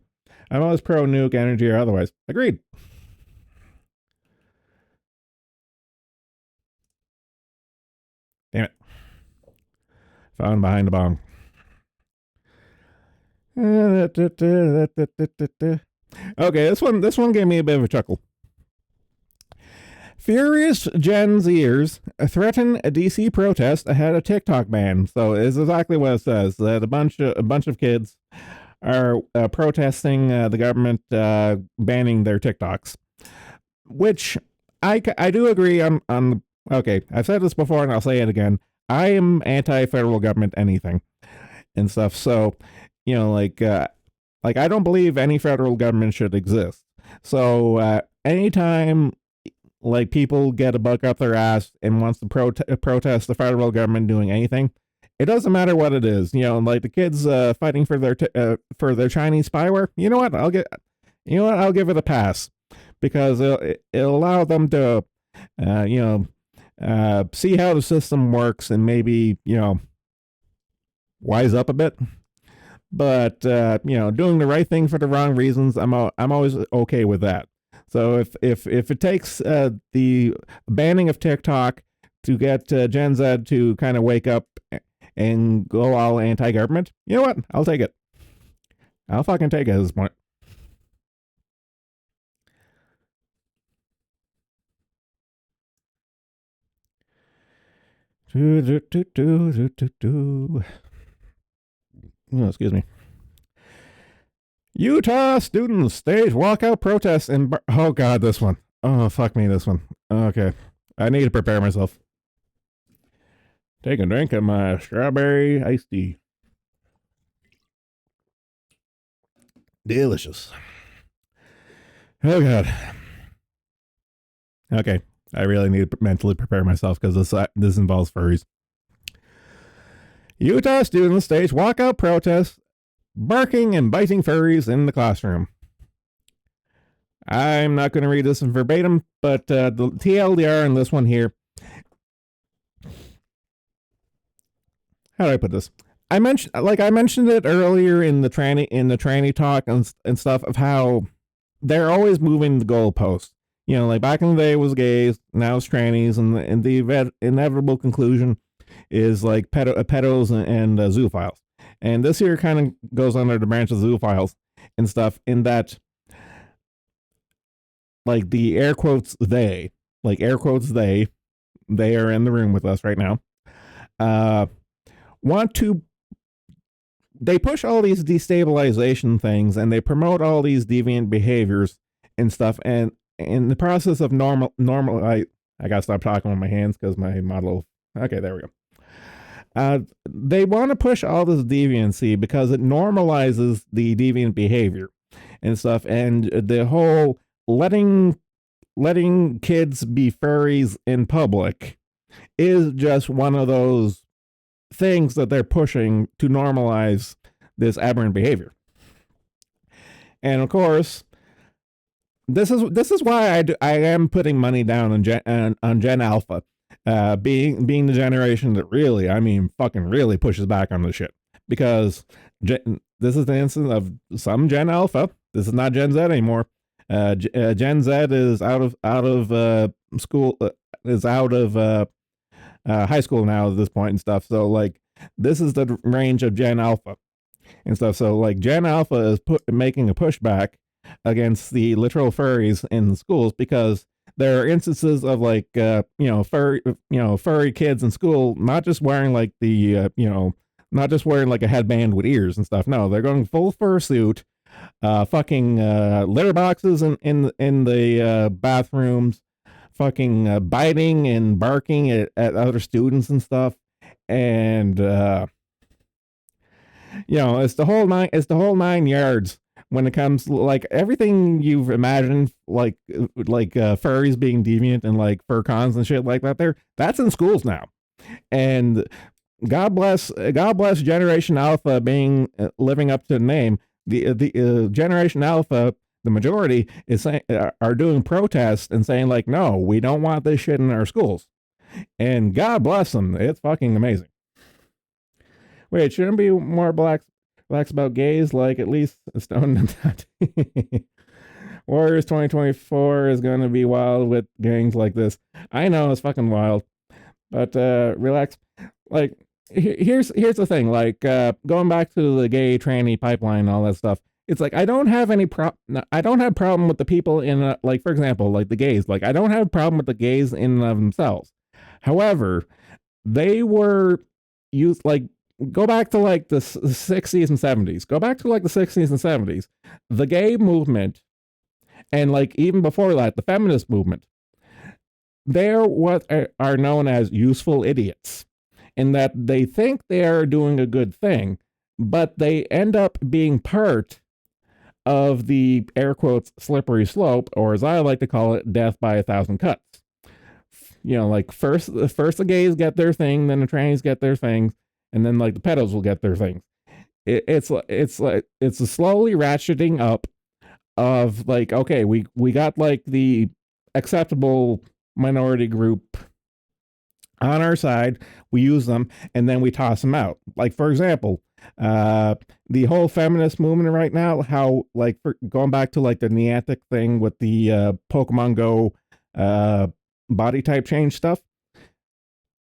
I'm always pro nuke energy or otherwise. Agreed. Damn it. Found behind the bong. Okay, this one gave me a bit of a chuckle. Furious Gen Zers threaten a DC protest ahead of TikTok ban. So it's exactly what it says. That a bunch of kids are protesting the government banning their TikToks, which I do agree on. Okay, I've said this before and I'll say it again. I am anti-federal government anything and stuff. So, like I don't believe any federal government should exist. So anytime like people get a bug up their ass and wants to protest the federal government doing anything, it doesn't matter what it is. Like the kids fighting for their Chinese spyware. I'll give it a pass, because it'll allow them to see how the system works and maybe wise up a bit. but doing the right thing for the wrong reasons, I'm always okay with that. So if it takes the banning of TikTok to get Gen Z to kind of wake up and go all anti-government, you know what? I'll take it. I'll fucking take it at this point. Oh, excuse me. Utah students stage walkout protests in. Oh god, this one. Oh fuck me, this one. Okay, I need to prepare myself. Take a drink of my strawberry iced tea. Delicious. Oh god. Okay, I really need to mentally prepare myself because this involves furries. Utah students stage walkout protests, barking and biting furries in the classroom. I'm not going to read this in verbatim, but the TLDR in this one here. How do I put this? I mentioned it earlier in the tranny talk and stuff of how they're always moving the goalposts. Like back in the day it was gays, now it's trannies, and the inevitable conclusion is like pedos and zoophiles. And this here kind of goes under the branch of zoophiles and stuff in that, like the air quotes they are in the room with us right now. They push all these destabilization things and they promote all these deviant behaviors and stuff. And in the process of normal, I gotta stop talking with my hands because my model. Okay, there we go. They want to push all this deviancy because it normalizes the deviant behavior and stuff, and the whole letting kids be furries in public is just one of those things that they're pushing to normalize this aberrant behavior. And of course, this is why I am putting money down on Gen Alpha, being the generation that really, fucking really pushes back on this shit. Because this is the instance of some Gen Alpha. This is not Gen Z anymore. Gen Z is out of school, is out of high school now at this point and stuff. So like this is the range of Gen Alpha and stuff. So like Gen Alpha is making a pushback against the literal furries in schools because there are instances of like furry kids in school not just wearing like the not just wearing like a headband with ears and stuff. No, they're going full fursuit, fucking litter boxes in the bathrooms, fucking biting and barking at other students and stuff. And it's the whole nine yards when it comes to, like, everything you've imagined, like furries being deviant and like fur cons and shit like that. That's in schools now. And God bless Generation Alpha being living up to the name. The Generation Alpha, the majority is saying, are doing protests and saying like, no, we don't want this shit in our schools. And God bless them. It's fucking amazing. Wait, shouldn't be more blacks about gays, like at least Stone and that. Warriors 2024 is going to be wild with gangs like this. I know it's fucking wild, but relax. Like, here's the thing. Like, going back to the gay tranny pipeline and all that stuff. It's like I don't have problem with the people in like, for example, like the gays. Like I don't have a problem with the gays in and of themselves. However, they were used, like, go back to like the 60s and 70s. Go back to like the 60s and 70s. The gay movement, and like even before that, the feminist movement, they're what are known as useful idiots, in that they think they are doing a good thing, but they end up being part of the air quotes slippery slope, or as I like to call it, death by 1,000 cuts. Like first the gays get their thing, then the trannies get their things, and then like the pedos will get their things. It's a slowly ratcheting up of like, okay, we got like the acceptable minority group on our side, we use them, and then we toss them out. Like, for example, uh, the whole feminist movement right now, how, like, going back to, like, the Niantic thing with the Pokemon Go uh, body type change stuff.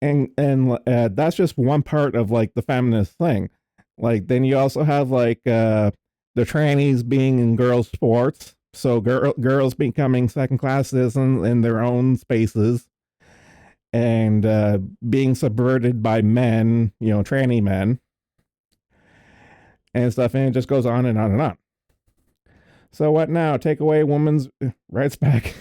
And that's just one part of, like, the feminist thing. Like, then you also have, like, the trannies being in girls' sports. So girls becoming second class citizens in their own spaces and being subverted by men, tranny men and stuff, and it just goes on and on and on. So what now? Take away women's rights back?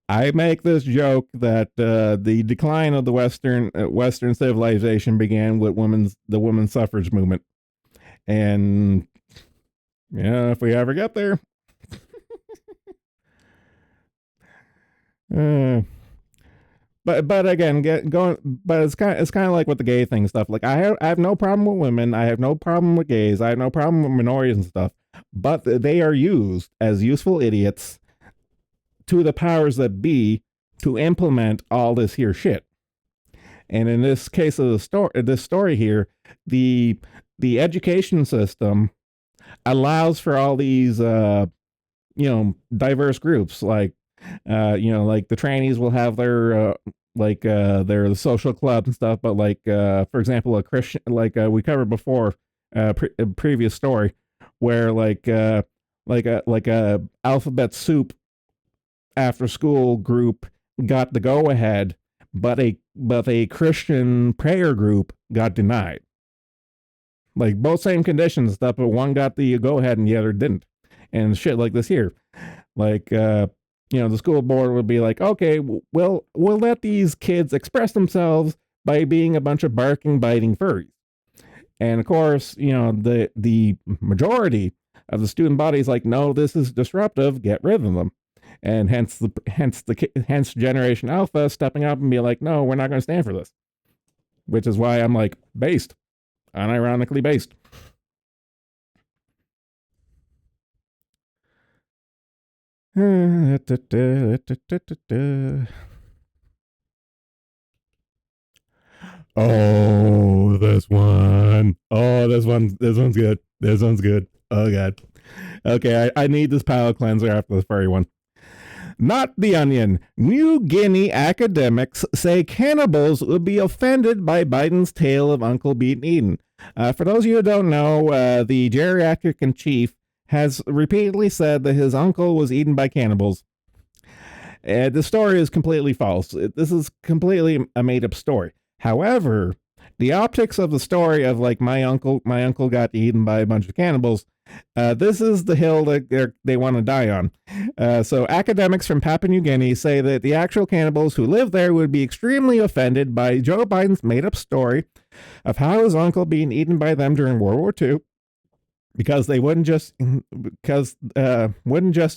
I make this joke that the decline of the Western civilization began with the women's suffrage movement, and if we ever get there. uh, but again, but it's kind of like with the gay thing stuff. Like I have no problem with women. I have no problem with gays. I have no problem with minorities and stuff. But they are used as useful idiots to the powers that be to implement all this here shit. And in this case of this story here, the education system allows for all these diverse groups, like like the trannies will have their social club and stuff, but like for example, a Christian, like we covered before, a previous story where like a alphabet soup after school group got the go ahead, but a Christian prayer group got denied. Like both same conditions and stuff, but one got the go ahead and the other didn't. And shit like this here. Like the school board would be like, okay, we'll let these kids express themselves by being a bunch of barking, biting furries. And of course, the majority of the student body is like, no, this is disruptive, get rid of them. And hence Generation Alpha stepping up and be like, no, we're not going to stand for this. Which is why I'm like, based, unironically based. Oh, this one. Oh, this one's good. This one's good. Oh god. Okay, I need this palate cleanser after this furry one. Not the Onion. New Guinea academics say cannibals would be offended by Biden's tale of Uncle being eaten. For those of you who don't know, the geriatric in chief has repeatedly said that his uncle was eaten by cannibals. The story is completely false. This is completely a made-up story. However, the optics of the story of like my uncle got eaten by a bunch of cannibals, this is the hill that they want to die on. So academics from Papua New Guinea say that the actual cannibals who live there would be extremely offended by Joe Biden's made-up story of how his uncle being eaten by them during World War II, because they wouldn't just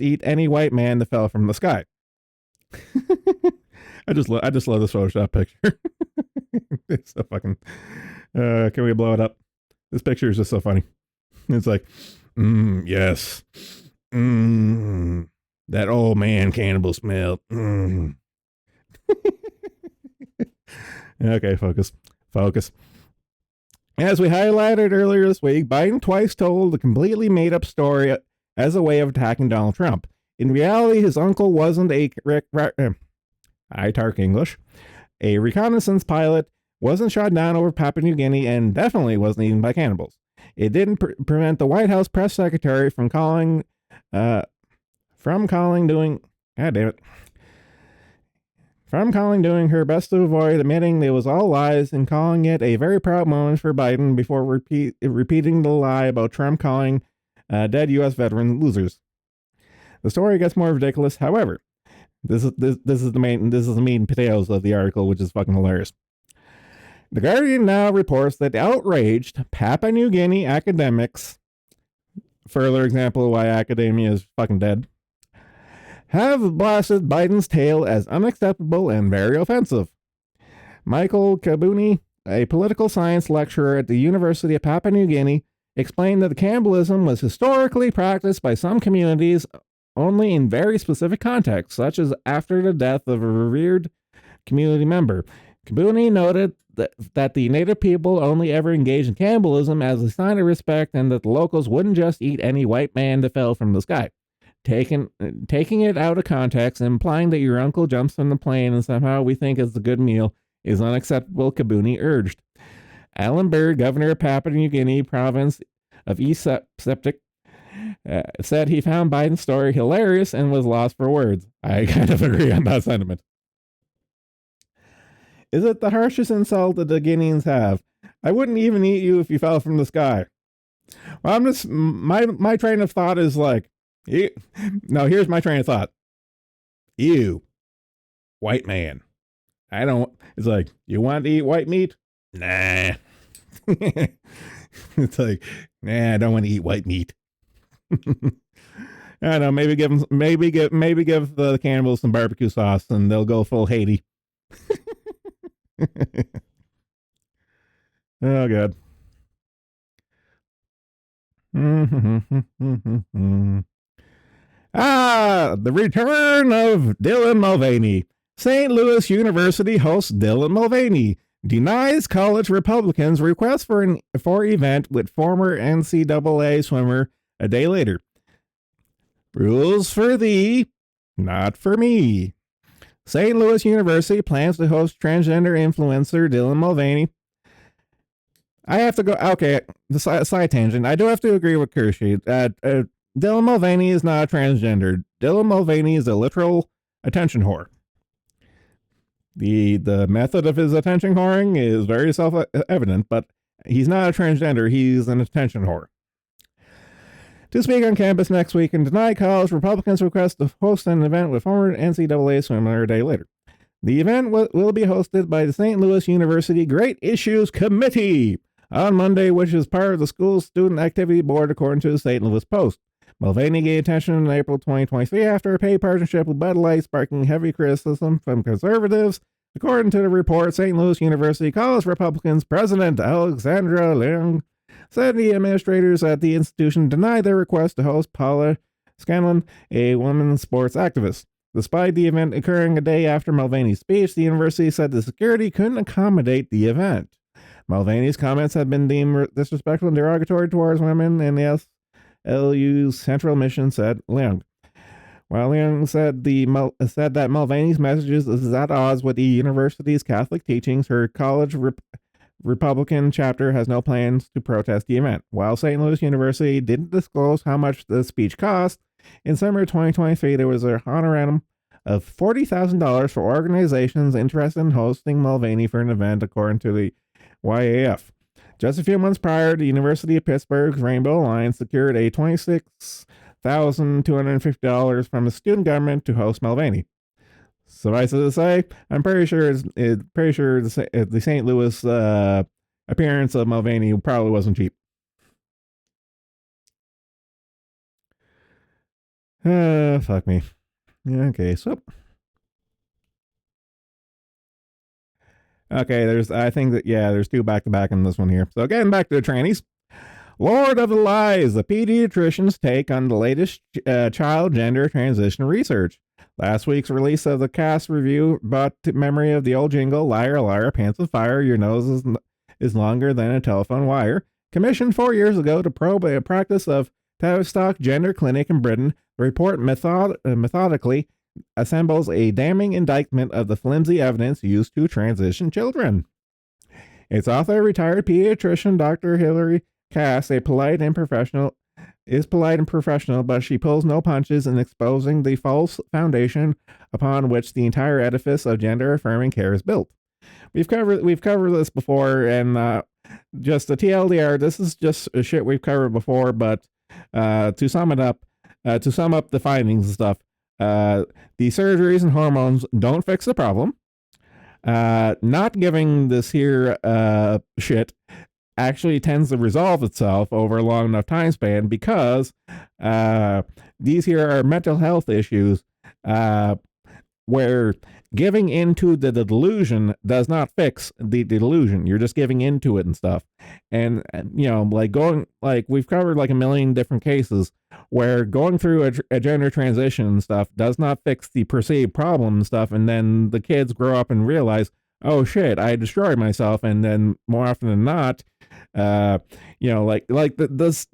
eat any white man that fell from the sky. I just love this Photoshop picture. It's so fucking. Can we blow it up? This picture is just so funny. It's like, yes, that old man cannibal smell. Okay, focus. As we highlighted earlier this week, Biden twice told a completely made-up story as a way of attacking Donald Trump. In reality, his uncle wasn't I talk English. A reconnaissance pilot, wasn't shot down over Papua New Guinea, and definitely wasn't eaten by cannibals. It didn't prevent the White House press secretary from calling doing her best to avoid admitting it was all lies and calling it a very proud moment for Biden before repeating the lie about Trump calling dead U.S. veterans losers. The story gets more ridiculous, however. This is the meat and potatoes of the article, which is fucking hilarious. The Guardian now reports that outraged Papua New Guinea academics, further example of why academia is fucking dead, have blasted Biden's tale as unacceptable and very offensive. Michael Kabuni, a political science lecturer at the University of Papua New Guinea, explained that cannibalism was historically practiced by some communities only in very specific contexts, such as after the death of a revered community member. Kabuni noted that the native people only ever engaged in cannibalism as a sign of respect and that the locals wouldn't just eat any white man that fell from the sky. Taking it out of context and implying that your uncle jumps from the plane and somehow we think it's a good meal is unacceptable, Kabuni urged. Alan Bird, governor of Papua New Guinea province of East Septic, said he found Biden's story hilarious and was lost for words. I kind of agree on that sentiment. Is it the harshest insult that the Guineans have? I wouldn't even eat you if you fell from the sky. Well, I'm just my train of thought is like, no. Here's my train of thought. You, white man. I don't. It's like, you want to eat white meat? Nah. It's like, nah. I don't want to eat white meat. I don't know. Maybe give the cannibals some barbecue sauce and they'll go full Haiti. Oh god. The return of Dylan Mulvaney. St. Louis University hosts Dylan Mulvaney. Denies college Republicans' request for event with former NCAA swimmer a day later. Rules for thee, not for me. St. Louis University plans to host transgender influencer Dylan Mulvaney. I have to go. Okay, the side tangent. I do have to agree with Kershey. Dylan Mulvaney is not transgender. Dylan Mulvaney is a literal attention whore. The method of his attention whoring is very self-evident, but he's not a transgender. He's an attention whore. To speak on campus next week and deny college Republicans' request to host an event with former NCAA swimmer a day later. The event will be hosted by the St. Louis University Great Issues Committee on Monday, which is part of the school's student activity board, according to the St. Louis Post. Mulvaney gained attention in April 2023 after a paid partnership with Bud Light, sparking heavy criticism from conservatives. According to the report, St. Louis University College Republicans President Alexandra Leung said the administrators at the institution denied their request to host Paula Scanlon, a women's sports activist. Despite the event occurring a day after Mulvaney's speech, the university said the security couldn't accommodate the event. Mulvaney's comments have been deemed disrespectful and derogatory towards women, and the SLU's central mission, said Leung. While Leung said that Mulvaney's messages is at odds with the university's Catholic teachings, her college Republican chapter has no plans to protest the event. While St. Louis University didn't disclose how much the speech cost, in summer 2023 there was a honorarium of $40,000 for organizations interested in hosting Mulvaney for an event, according to the YAF. Just a few months prior, the University of Pittsburgh's Rainbow Alliance secured a $26,250 from the student government to host Mulvaney. Suffice it to say, I'm pretty sure the St. Louis appearance of Mulvaney probably wasn't cheap. Fuck me. Okay, so. Okay, there's two back-to-back in this one here. So getting back to the trannies. Lord of the Lies, the pediatrician's take on the latest child gender transition research. Last week's release of the cast review brought to memory of the old jingle, liar, liar, pants of fire, your nose is longer than a telephone wire. Commissioned 4 years ago to probe a practice of Tavistock Gender Clinic in Britain, the report methodically assembles a damning indictment of the flimsy evidence used to transition children. Its author, retired pediatrician Dr. Hilary Cass, is polite and professional, but she pulls no punches in exposing the false foundation upon which the entire edifice of gender-affirming care is built. We've covered this before, and just the TLDR, this is just shit we've covered before. But to sum up the findings and stuff, the surgeries and hormones don't fix the problem. Not giving this here shit actually tends to resolve itself over a long enough time span, because these here are mental health issues where giving into the delusion does not fix the delusion. You're just giving into it and stuff. And, like we've covered like a million different cases where going through a gender transition and stuff does not fix the perceived problem and stuff. And then the kids grow up and realize, oh shit, I destroyed myself. And then more often than not, the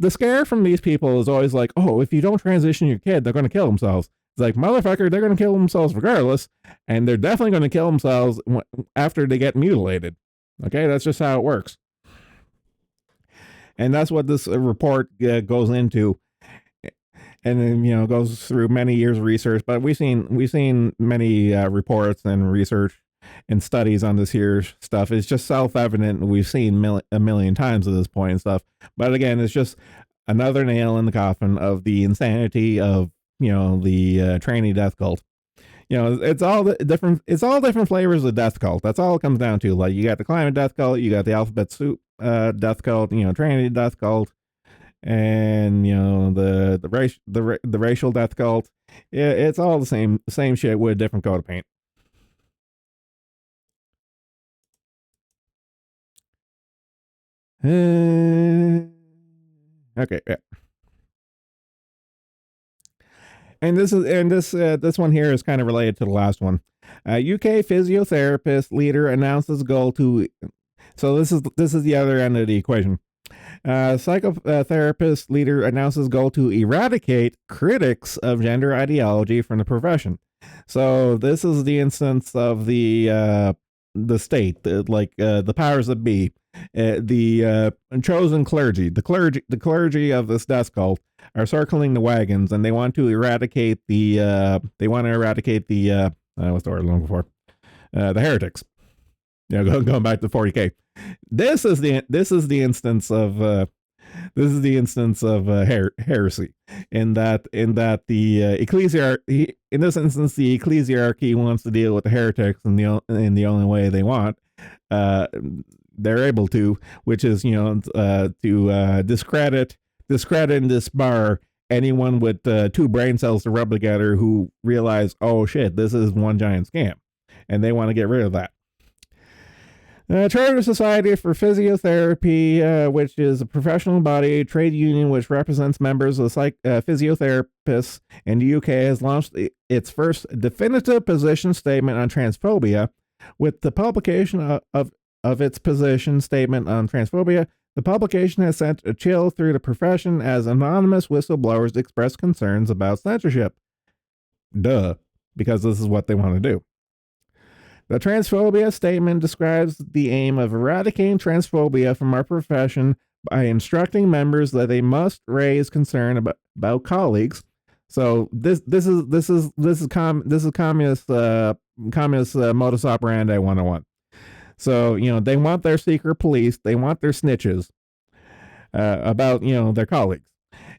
scare from these people is always like, oh, if you don't transition your kid, they're going to kill themselves. It's like, motherfucker, they're going to kill themselves regardless, and they're definitely going to kill themselves after they get mutilated. Okay, that's just how it works. And that's what this report goes into, and then goes through many years of research. But we've seen many reports and research and studies on this here stuff. It's just self-evident, and we've seen a million times at this point and stuff. But again, it's just another nail in the coffin of the insanity of the trainee death cult. It's all different flavors of death cult. That's all it comes down to. Like, you got the climate death cult, you got the alphabet soup death cult, trainee death cult, and the racial death cult. It's all the same shit with a different coat of paint. Okay, yeah. And this one here is kind of related to the last one. UK physiotherapist leader announces goal to. So this is the other end of the equation. Psychotherapist leader announces goal to eradicate critics of gender ideology from the profession. So this is the instance of the state, the powers that be, the chosen clergy, the clergy of this death cult are circling the wagons, and they want to eradicate the what's the word I'm looking for? The heretics. Going back to 40K. This is the instance of heresy, in that the ecclesiarchy, in this instance, the ecclesiarchy wants to deal with the heretics in the only way they want. They're able to, which is to discredit and disbar anyone with two brain cells to rub together who realize, oh shit, this is one giant scam, and they want to get rid of that. Charter Society for Physiotherapy, which is a professional body, trade union which represents members of physiotherapists in the UK, has launched its first definitive position statement on transphobia. With the publication of its position statement on transphobia, the publication has sent a chill through the profession as anonymous whistleblowers express concerns about censorship. Duh, because this is what they want to do. The transphobia statement describes the aim of eradicating transphobia from our profession by instructing members that they must raise concern about colleagues. So this is communist modus operandi 101. So they want their secret police, they want their snitches about their colleagues.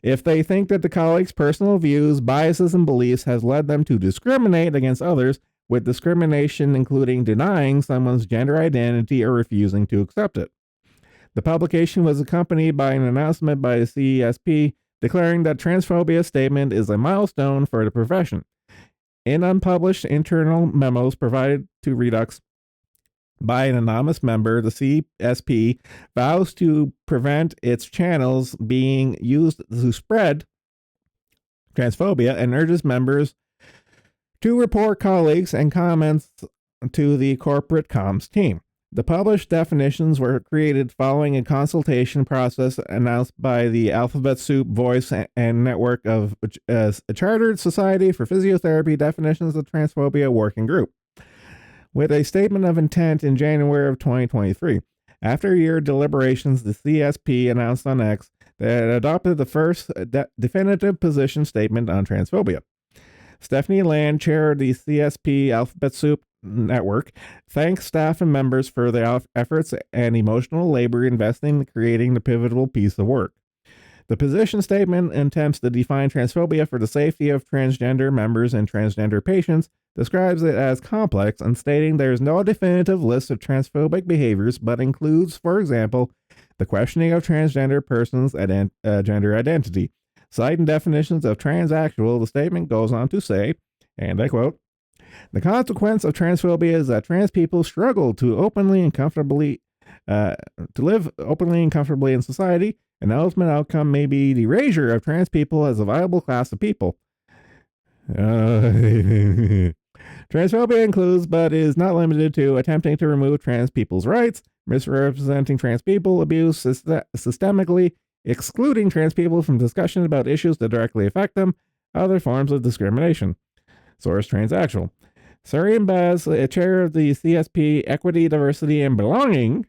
If they think that the colleagues' personal views, biases, and beliefs has led them to discriminate against others, with discrimination including denying someone's gender identity or refusing to accept it. The publication was accompanied by an announcement by the CESP declaring that transphobia statement is a milestone for the profession. In unpublished internal memos provided to Redux by an anonymous member, the CSP vows to prevent its channels being used to spread transphobia and urges members to report colleagues and comments to the corporate comms team. The published definitions were created following a consultation process announced by the Alphabet Soup Voice and Network of a Chartered Society for Physiotherapy Definitions of Transphobia Working Group, with a statement of intent in January of 2023. After a year of deliberations, the CSP announced on X that it adopted the first definitive position statement on transphobia. Stephanie Land, chair of the CSP Alphabet Soup Network, thanks staff and members for their efforts and emotional labor invested in creating the pivotal piece of work. The position statement attempts to define transphobia for the safety of transgender members and transgender patients, describes it as complex, and stating there is no definitive list of transphobic behaviors, but includes, for example, the questioning of transgender persons' gender identity. Citing definitions of transsexual, the statement goes on to say, and I quote, The consequence of transphobia is that trans people struggle to openly and comfortably to live openly and comfortably in society, and the ultimate outcome may be the erasure of trans people as a viable class of people. Transphobia includes, but is not limited to, attempting to remove trans people's rights, misrepresenting trans people, abuse, systemically excluding trans people from discussion about issues that directly affect them, other forms of discrimination. Source Transactional. Sarian Baz, chair of the CSP Equity, Diversity, and Belonging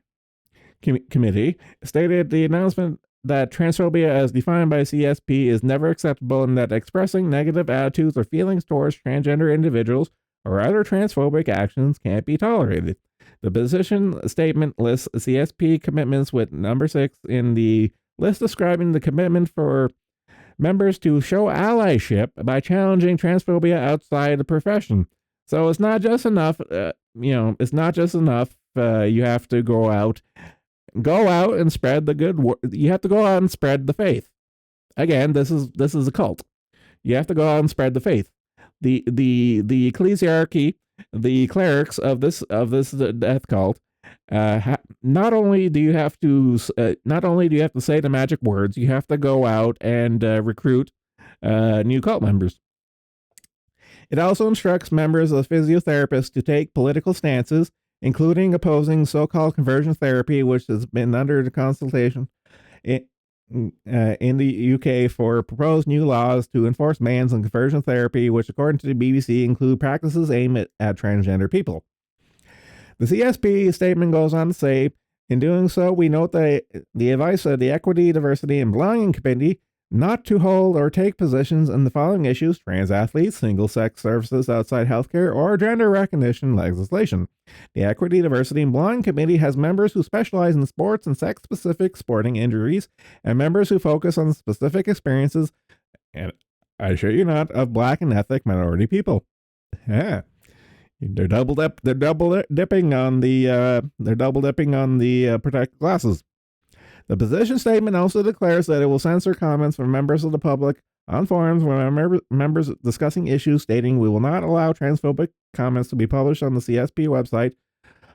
Committee, stated the announcement that transphobia as defined by CSP is never acceptable and that expressing negative attitudes or feelings towards transgender individuals or other transphobic actions can't be tolerated. The position statement lists CSP commitments with number 6 in the list, describing the commitment for members to show allyship by challenging transphobia outside the profession. So it's not just enough, it's not just enough. You have to go out and spread the good word. You have to go out and spread the faith. Again, this is a cult. You have to go out and spread the faith. The ecclesiarchy, the clerics of this death cult, not only do you have to say the magic words, you have to go out and recruit new cult members. It also instructs members of physiotherapists to take political stances, including opposing so-called conversion therapy, which has been under the consultation in the UK for proposed new laws to enforce bans on conversion therapy, which, according to the BBC, include practices aimed at transgender people. The CSP statement goes on to say, in doing so, we note the advice of the Equity, Diversity, and Belonging Committee not to hold or take positions in the following issues: trans athletes, single-sex services outside healthcare, or gender recognition legislation. The Equity, Diversity, and Belonging Committee has members who specialize in sports and sex-specific sporting injuries, and members who focus on specific experiences, and I assure you not, of Black and ethnic minority people. Yeah. They're double dipping on the protected classes. The position statement also declares that it will censor comments from members of the public on forums where members discussing issues, stating, we will not allow transphobic comments to be published on the CSP website,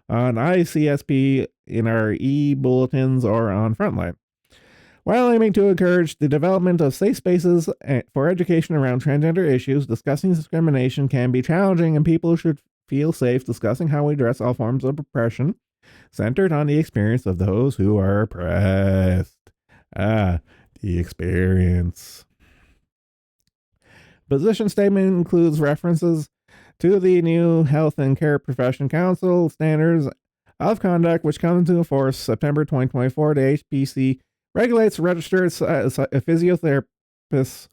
on iCSP, in our e-bulletins, or on Frontline. While aiming to encourage the development of safe spaces for education around transgender issues, discussing discrimination can be challenging, and people should feel safe discussing how we address all forms of oppression, centered on the experience of those who are oppressed. The experience. Position statement includes references to the new Health and Care Profession Council standards of conduct, which come into force September 2024. The HPC regulates registered physiotherapists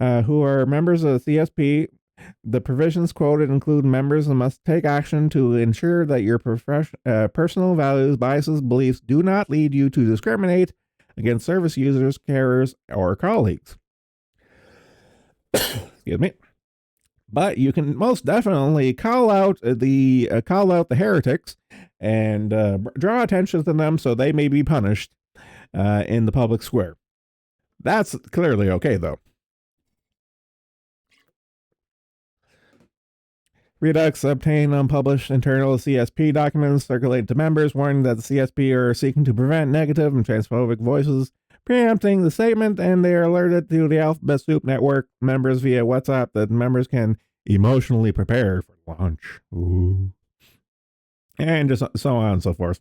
who are members of the CSP. The provisions quoted include members must take action to ensure that your personal values, biases, beliefs do not lead you to discriminate against service users, carers, or colleagues. Excuse me. But you can most definitely call out the heretics and draw attention to them so they may be punished in the public square. That's clearly okay, though. Redux obtained unpublished internal CSP documents circulated to members, warning that the CSP are seeking to prevent negative and transphobic voices, preempting the statement, and they are alerted to the Alphabet Soup Network members via WhatsApp that members can emotionally prepare for launch. Ooh. And just so on and so forth.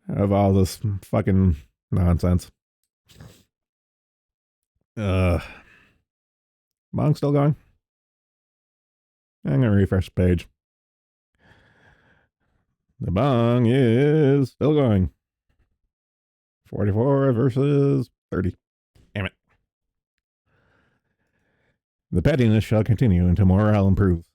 Of all this fucking nonsense. Bong still going? I'm going to refresh the page. The bong is still going. 44 versus 30. Damn it. The pettiness shall continue until morale improves.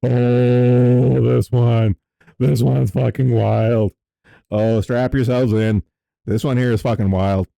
Oh, this one. This one's fucking wild. Oh, strap yourselves in. This one here is fucking wild.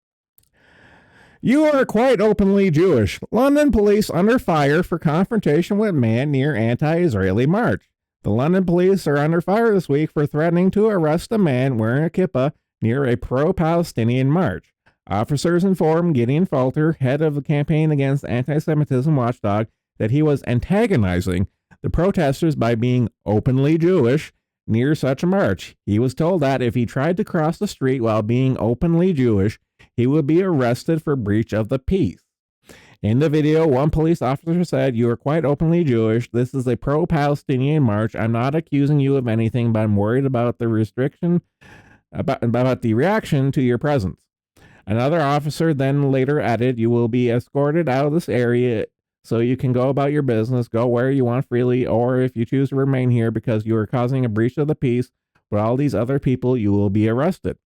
You are quite openly Jewish. London police under fire for confrontation with man near anti-Israeli march. The London police are under fire this week for threatening to arrest a man wearing a kippah near a pro-Palestinian march. Officers informed Gideon Falter, head of the campaign against anti-Semitism watchdog, that he was antagonizing the protesters by being openly Jewish near such a march. He was told that if he tried to cross the street while being openly Jewish, he would be arrested for breach of the peace. In the video, one police officer said, "You are quite openly Jewish. This is a pro-Palestinian march. I'm not accusing you of anything, but I'm worried about the about the reaction to your presence." Another officer then later added, "You will be escorted out of this area so you can go about your business, go where you want freely, or if you choose to remain here because you are causing a breach of the peace with all these other people, you will be arrested."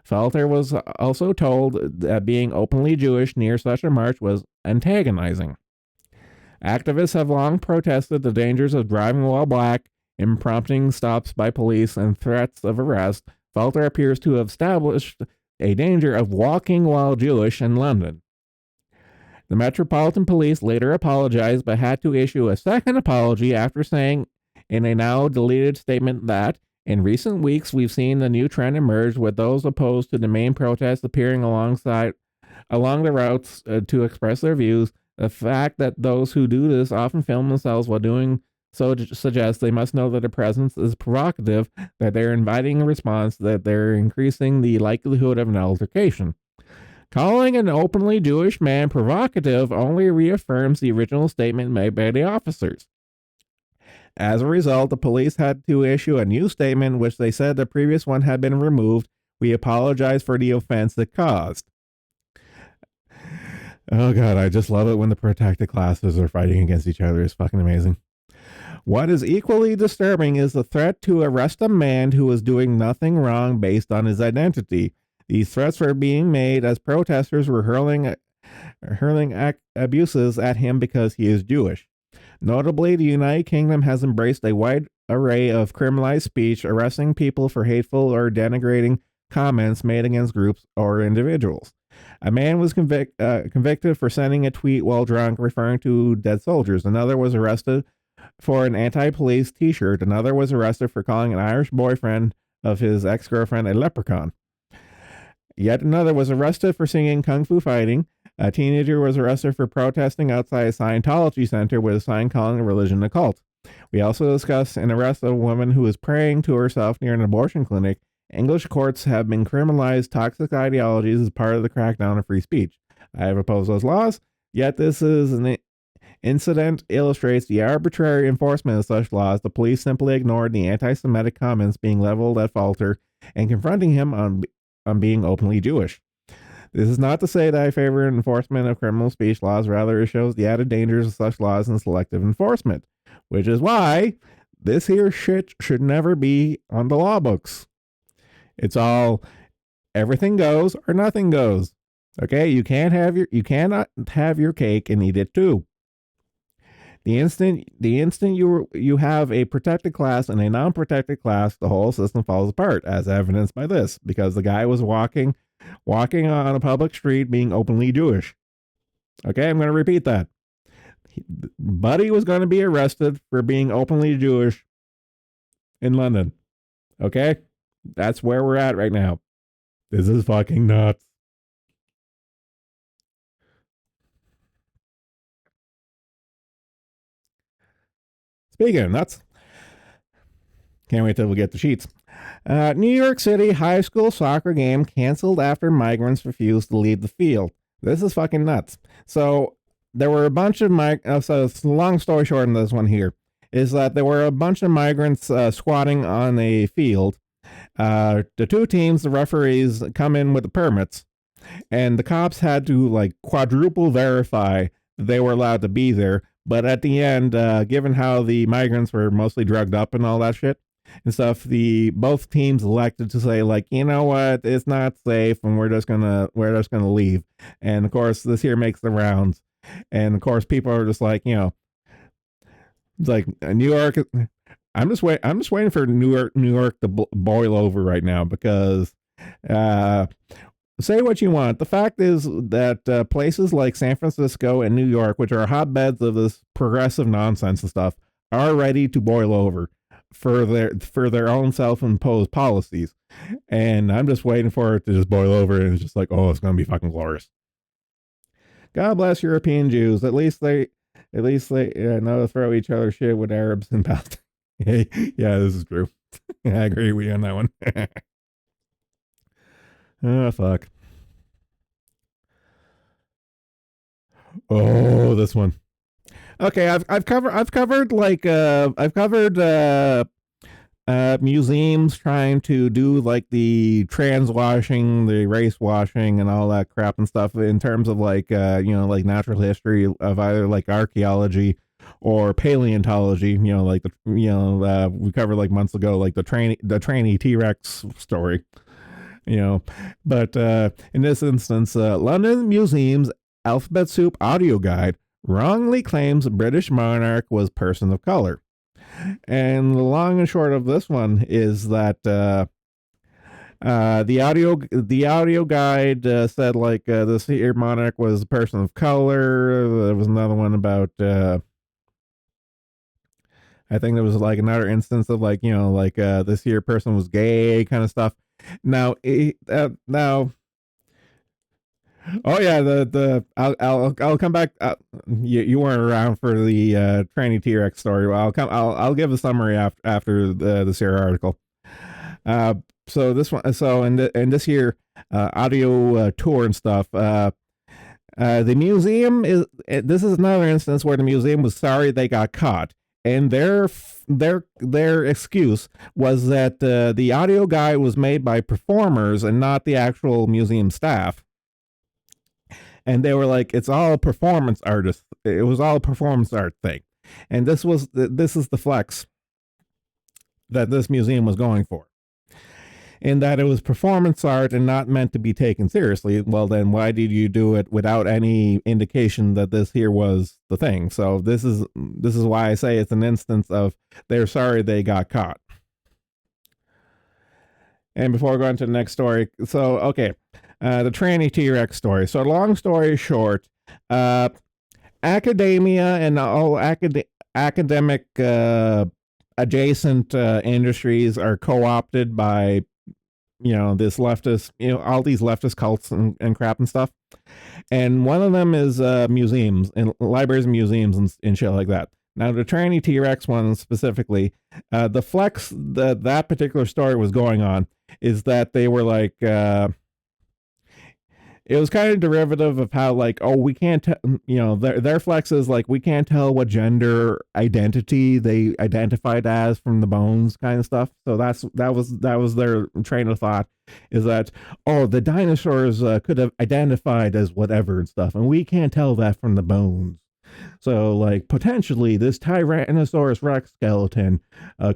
Felter was also told that being openly Jewish near such a march was antagonizing. Activists have long protested the dangers of driving while black and prompting stops by police and threats of arrest. Felter appears to have established a danger of walking while Jewish in London. The Metropolitan Police later apologized but had to issue a second apology after saying in a now deleted statement that in recent weeks we've seen a new trend emerge with those opposed to the main protests appearing along the routes to express their views. The fact that those who do this often film themselves while doing so suggests they must know that their presence is provocative, that they're inviting a response, that they're increasing the likelihood of an altercation. Calling an openly Jewish man provocative only reaffirms the original statement made by the officers. As a result, the police had to issue a new statement, which they said the previous one had been removed. "We apologize for the offense it caused." Oh God, I just love it when the protected classes are fighting against each other. It's fucking amazing. What is equally disturbing is the threat to arrest a man who was doing nothing wrong based on his identity. These threats were being made as protesters were hurling abuses at him because he is Jewish. Notably, the United Kingdom has embraced a wide array of criminalized speech, arresting people for hateful or denigrating comments made against groups or individuals. A man was convicted for sending a tweet while drunk referring to dead soldiers. Another was arrested for an anti-police t-shirt. Another was arrested for calling an Irish boyfriend of his ex-girlfriend a leprechaun. Yet another was arrested for singing Kung Fu Fighting. A teenager was arrested for protesting outside a Scientology center with a sign calling the religion a cult. We also discussed an arrest of a woman who was praying to herself near an abortion clinic. English courts have been criminalized toxic ideologies as part of the crackdown on free speech. I have opposed those laws, yet this is an incident illustrates the arbitrary enforcement of such laws. The police simply ignored the anti-Semitic comments being leveled at Falter and confronting him on being openly Jewish. This is not to say that I favor enforcement of criminal speech laws. Rather, it shows the added dangers of such laws and selective enforcement, which is why this here shit should never be on the law books. It's all everything goes or nothing goes. Okay, you cannot have your cake and eat it too. The instant you have a protected class and a non-protected class, the whole system falls apart, as evidenced by this, because the guy was walking on a public street being openly Jewish. Okay, I'm going to repeat that. Buddy was going to be arrested for being openly Jewish in London. Okay, that's where we're at right now. This is fucking nuts. Speaking of nuts, can't wait till we get the sheets. New York City high school soccer game canceled after migrants refused to leave the field. This is fucking nuts. So there were a bunch of so long story short in this one here is that there were a bunch of migrants squatting on a field. The two teams, the referees come in with the permits, and the cops had to like quadruple verify that they were allowed to be there. But at the end, given how the migrants were mostly drugged up and all that shit and stuff, both teams elected to say like, you know what, it's not safe, and we're just gonna leave. And of course, this here makes the rounds, and of course, people are just like, you know, it's like New York. I'm just waiting for New York to boil over right now because. Say what you want. The fact is that places like San Francisco and New York, which are hotbeds of this progressive nonsense and stuff, are ready to boil over for their own self-imposed policies. And I'm just waiting for it to just boil over, and it's just like, oh, it's going to be fucking glorious. God bless European Jews. At least At least they know to throw each other shit with Arabs and Palestine. Yeah, this is true. I agree with you on that one. Oh fuck. Oh, this one. Okay, I've covered museums trying to do like the trans washing, the race washing, and all that crap and stuff in terms of like like natural history of either like archaeology or paleontology. Like we covered like months ago, like the tranny T Rex story. You know, but in this instance, London Museum's Alphabet Soup audio guide wrongly claims British monarch was person of color. And the long and short of this one is that the audio guide said like this here monarch was a person of color. There was another one about I think there was like another instance of like this here person was gay kind of stuff. Now oh yeah, the I'll come back. You weren't around for the tranny T Rex story. Well, I'll give a summary after this here article. So this one, so in this here audio tour and stuff. The museum is. This is another instance where the museum was sorry they got caught, and their excuse was that the audio guide was made by performers and not the actual museum staff. And they were like, it's all performance artists. It was all a performance art thing. And this is the flex that this museum was going for. In that it was performance art and not meant to be taken seriously. Well, then why did you do it without any indication that this here was the thing? So this is why I say it's an instance of they're sorry they got caught. And before we go on to the next story, so okay, the tranny T Rex story. So long story short, academia and all academic adjacent industries are co-opted by this leftist, all these leftist cults and crap and stuff. And one of them is museums and libraries and museums and shit like that. Now the tranny T Rex one specifically, the flex that particular story was going on is that they were like it was kind of derivative of how like, oh, we can't their flex is like we can't tell what gender identity they identified as from the bones kind of stuff. So that was their train of thought, is that, oh, the dinosaurs could have identified as whatever and stuff, and we can't tell that from the bones. So, like, potentially, this Tyrannosaurus Rex skeleton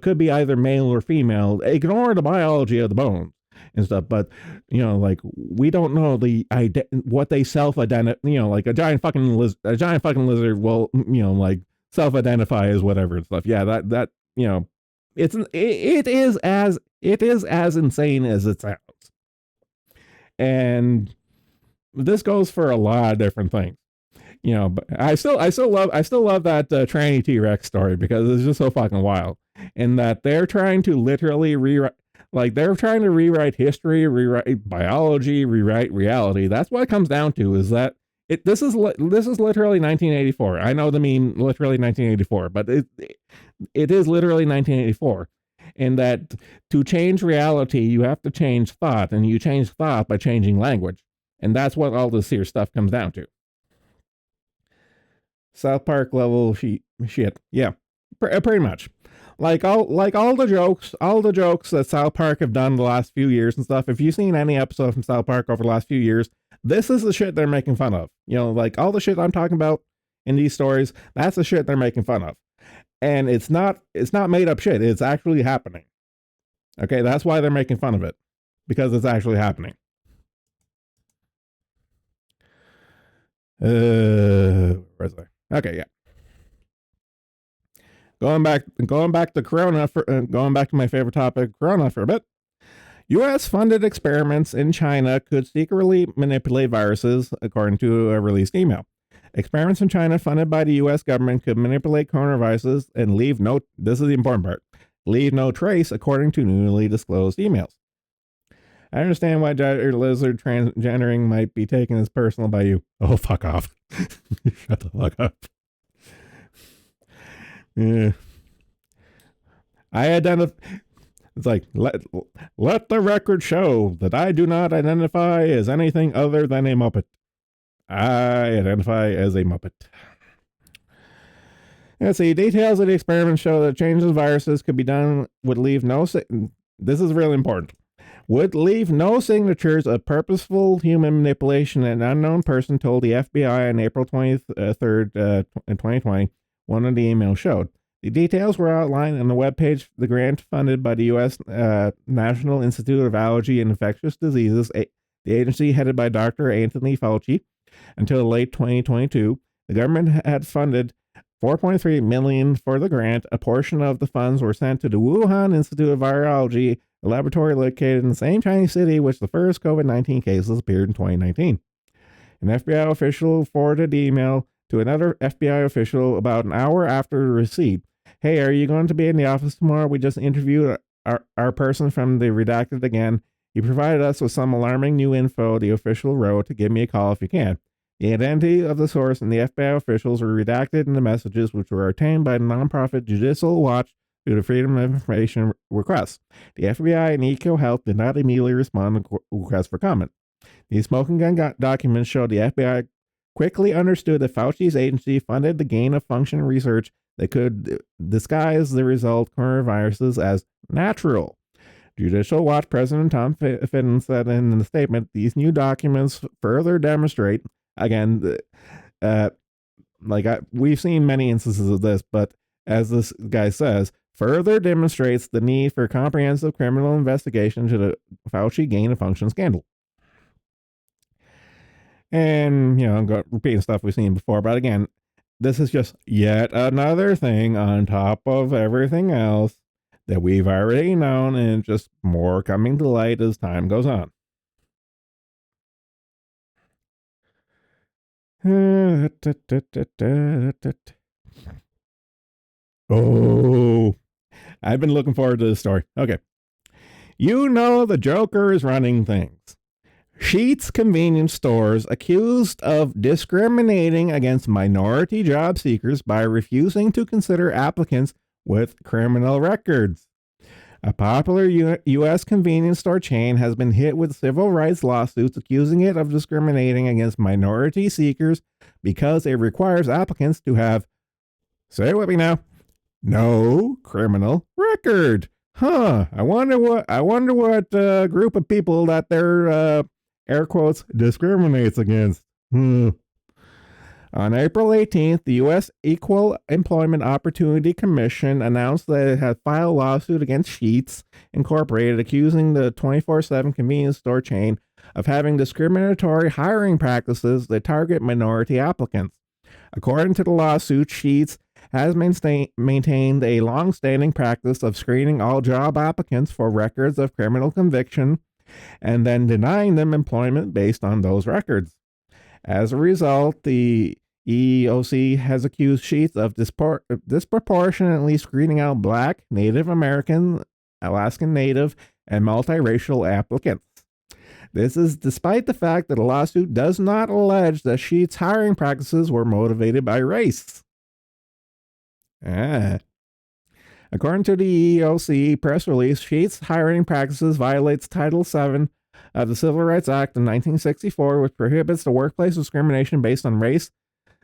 could be either male or female. Ignore the biology of the bones and stuff, but like, we don't know what they self-identify. Like a giant fucking lizard will like self-identify as whatever and stuff. Yeah, that it is as insane as it sounds, and this goes for a lot of different things. But I still love that tranny T Rex story because it's just so fucking wild. And that they're trying to literally rewrite history, rewrite biology, rewrite reality. That's what it comes down to. Is that this is literally 1984. I know the meme literally 1984, but it is literally 1984. And that to change reality, you have to change thought, and you change thought by changing language. And that's what all this here stuff comes down to. South Park level shit. Yeah, pretty much. Like all the jokes that South Park have done the last few years and stuff. If you've seen any episode from South Park over the last few years, this is the shit they're making fun of. Like all the shit I'm talking about in these stories, that's the shit they're making fun of. And it's not made up shit. It's actually happening. Okay, that's why they're making fun of it, because it's actually happening. Where's I? Okay, yeah. Going back to Corona going back to my favorite topic, Corona, for a bit. U.S. funded experiments in China could secretly manipulate viruses, according to a released email. Experiments in China funded by the U.S. government could manipulate coronaviruses and leave no. This is the important part. Leave no trace, according to newly disclosed emails. I understand why lizard transgendering might be taken as personal by you. Oh, fuck off. Shut the fuck up. Yeah. I identify. It's like let the record show that I do not identify as anything other than a Muppet. I identify as a Muppet. Let's see. Details of the experiment show that changes of viruses could be done would leave no. This is really important. Would leave no signatures of purposeful human manipulation. An unknown person told the FBI on April 23rd, 2020. One of the emails showed. The details were outlined on the webpage. The grant funded by the U.S. National Institute of Allergy and Infectious Diseases, the agency headed by Dr. Anthony Fauci, until late 2022. The government had funded $4.3 million for the grant. A portion of the funds were sent to the Wuhan Institute of Virology, a laboratory located in the same Chinese city which the first COVID-19 cases appeared in 2019. An FBI official forwarded the email to another FBI official about an hour after the receipt. Hey, are you going to be in the office tomorrow? We just interviewed our person from the redacted again. He provided us with some alarming new info, the official wrote. Give me a call if you can. The identity of the source and the FBI officials were redacted in the messages, which were obtained by the nonprofit Judicial Watch through the Freedom of Information request. The FBI and EcoHealth did not immediately respond to requests for comment. These smoking gun documents show the FBI quickly understood that Fauci's agency funded the gain-of-function research that could disguise the result coronaviruses as natural. Judicial Watch President Tom Fitton said in the statement, these new documents further demonstrate, again, we've seen many instances of this, but as this guy says, further demonstrates the need for comprehensive criminal investigation to the Fauci gain-of-function scandal. And, I'm repeating stuff we've seen before, but again, this is just yet another thing on top of everything else that we've already known, and just more coming to light as time goes on. Oh, I've been looking forward to this story. Okay. The Joker is running things. Sheetz convenience stores accused of discriminating against minority job seekers by refusing to consider applicants with criminal records. A popular U.S. convenience store chain has been hit with civil rights lawsuits accusing it of discriminating against minority seekers because it requires applicants to have, say it with me now, no criminal record. I wonder what group of people that they're air quotes discriminates against. On April 18th, the U.S. Equal Employment Opportunity Commission announced that it had filed a lawsuit against Sheetz Incorporated, accusing the 24/7 convenience store chain of having discriminatory hiring practices that target minority applicants. According to the lawsuit, Sheetz has maintained a long-standing practice of screening all job applicants for records of criminal conviction and then denying them employment based on those records. As a result, the EEOC has accused Sheetz of disproportionately screening out Black, Native American, Alaskan Native, and multiracial applicants. This is despite the fact that the lawsuit does not allege that Sheetz' hiring practices were motivated by race. According to the EEOC press release, Sheetz' hiring practices violates Title VII of the Civil Rights Act of 1964, which prohibits the workplace discrimination based on race,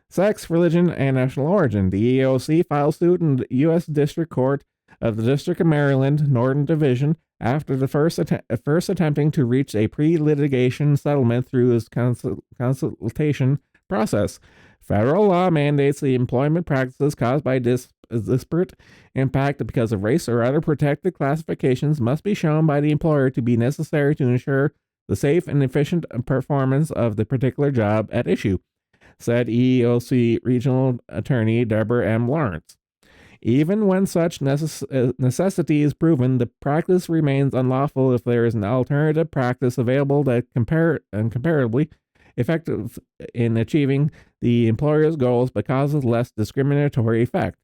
sex, religion, and national origin. The EEOC filed suit in the U.S. District Court of the District of Maryland, Northern Division, after the first attempting to reach a pre-litigation settlement through its consultation process. Federal law mandates the employment practices caused by disparate impact because of race or other protected classifications must be shown by the employer to be necessary to ensure the safe and efficient performance of the particular job at issue, said EEOC Regional Attorney Deborah M. Lawrence. Even when such necessity is proven, the practice remains unlawful if there is an alternative practice available that comparably effective in achieving the employer's goals but causes less discriminatory effect.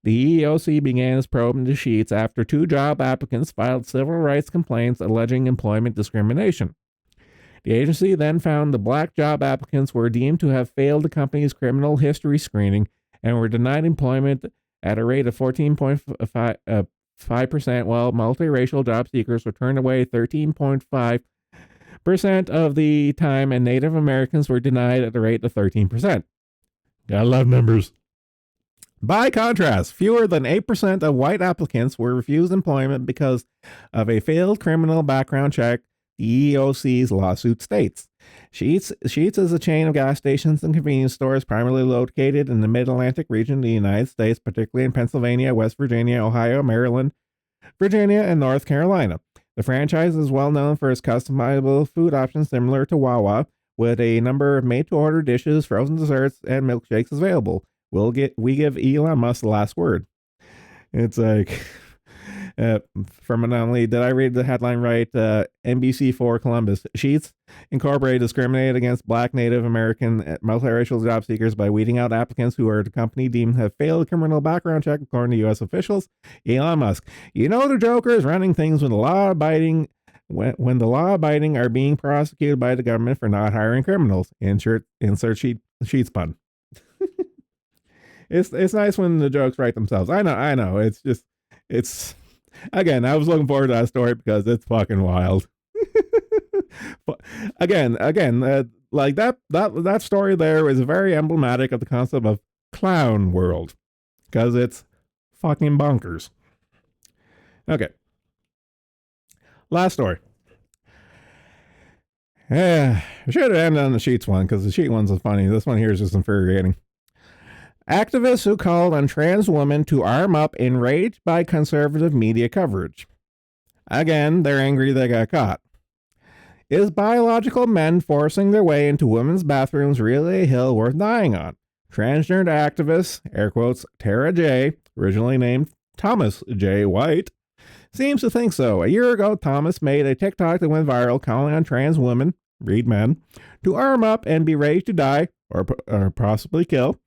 The EEOC began its probe into Sheetz after 2 job applicants filed civil rights complaints alleging employment discrimination. The agency then found the Black job applicants were deemed to have failed the company's criminal history screening and were denied employment at a rate of 14.5%, while multiracial job seekers were turned away 13.5% of the time, and Native Americans were denied at a rate of 13%. Gotta love numbers. By contrast, fewer than 8% of white applicants were refused employment because of a failed criminal background check, the EEOC's lawsuit states. Sheetz is a chain of gas stations and convenience stores primarily located in the Mid-Atlantic region of the United States, particularly in Pennsylvania, West Virginia, Ohio, Maryland, Virginia, and North Carolina. The franchise is well known for its customizable food options similar to Wawa, with a number of made-to-order dishes, frozen desserts, and milkshakes available. We give Elon Musk the last word. It's like, from Anomaly, did I read the headline right? NBC4 Columbus. Sheetz Incorporated discriminated against Black, Native American, multiracial job seekers by weeding out applicants who are the company deemed have failed criminal background check, according to U.S. officials. Elon Musk. You know the Joker is running things when the law-abiding are being prosecuted by the government for not hiring criminals. Insert Sheetz pun. It's nice when the jokes write themselves. I know. It's again, I was looking forward to that story because it's fucking wild. again, like that story there is very emblematic of the concept of clown world because it's fucking bonkers. Okay. Last story. I should have ended on the Sheetz one because the Sheet one's funny. This one here is just infuriating. Activists who called on trans women to arm up enraged by conservative media coverage. Again, they're angry they got caught. Is biological men forcing their way into women's bathrooms really a hill worth dying on? Transgender activist, air quotes, Tara J., originally named Thomas J. White, seems to think so. A year ago, Thomas made a TikTok that went viral calling on trans women, read men, to arm up and be ready to die or possibly kill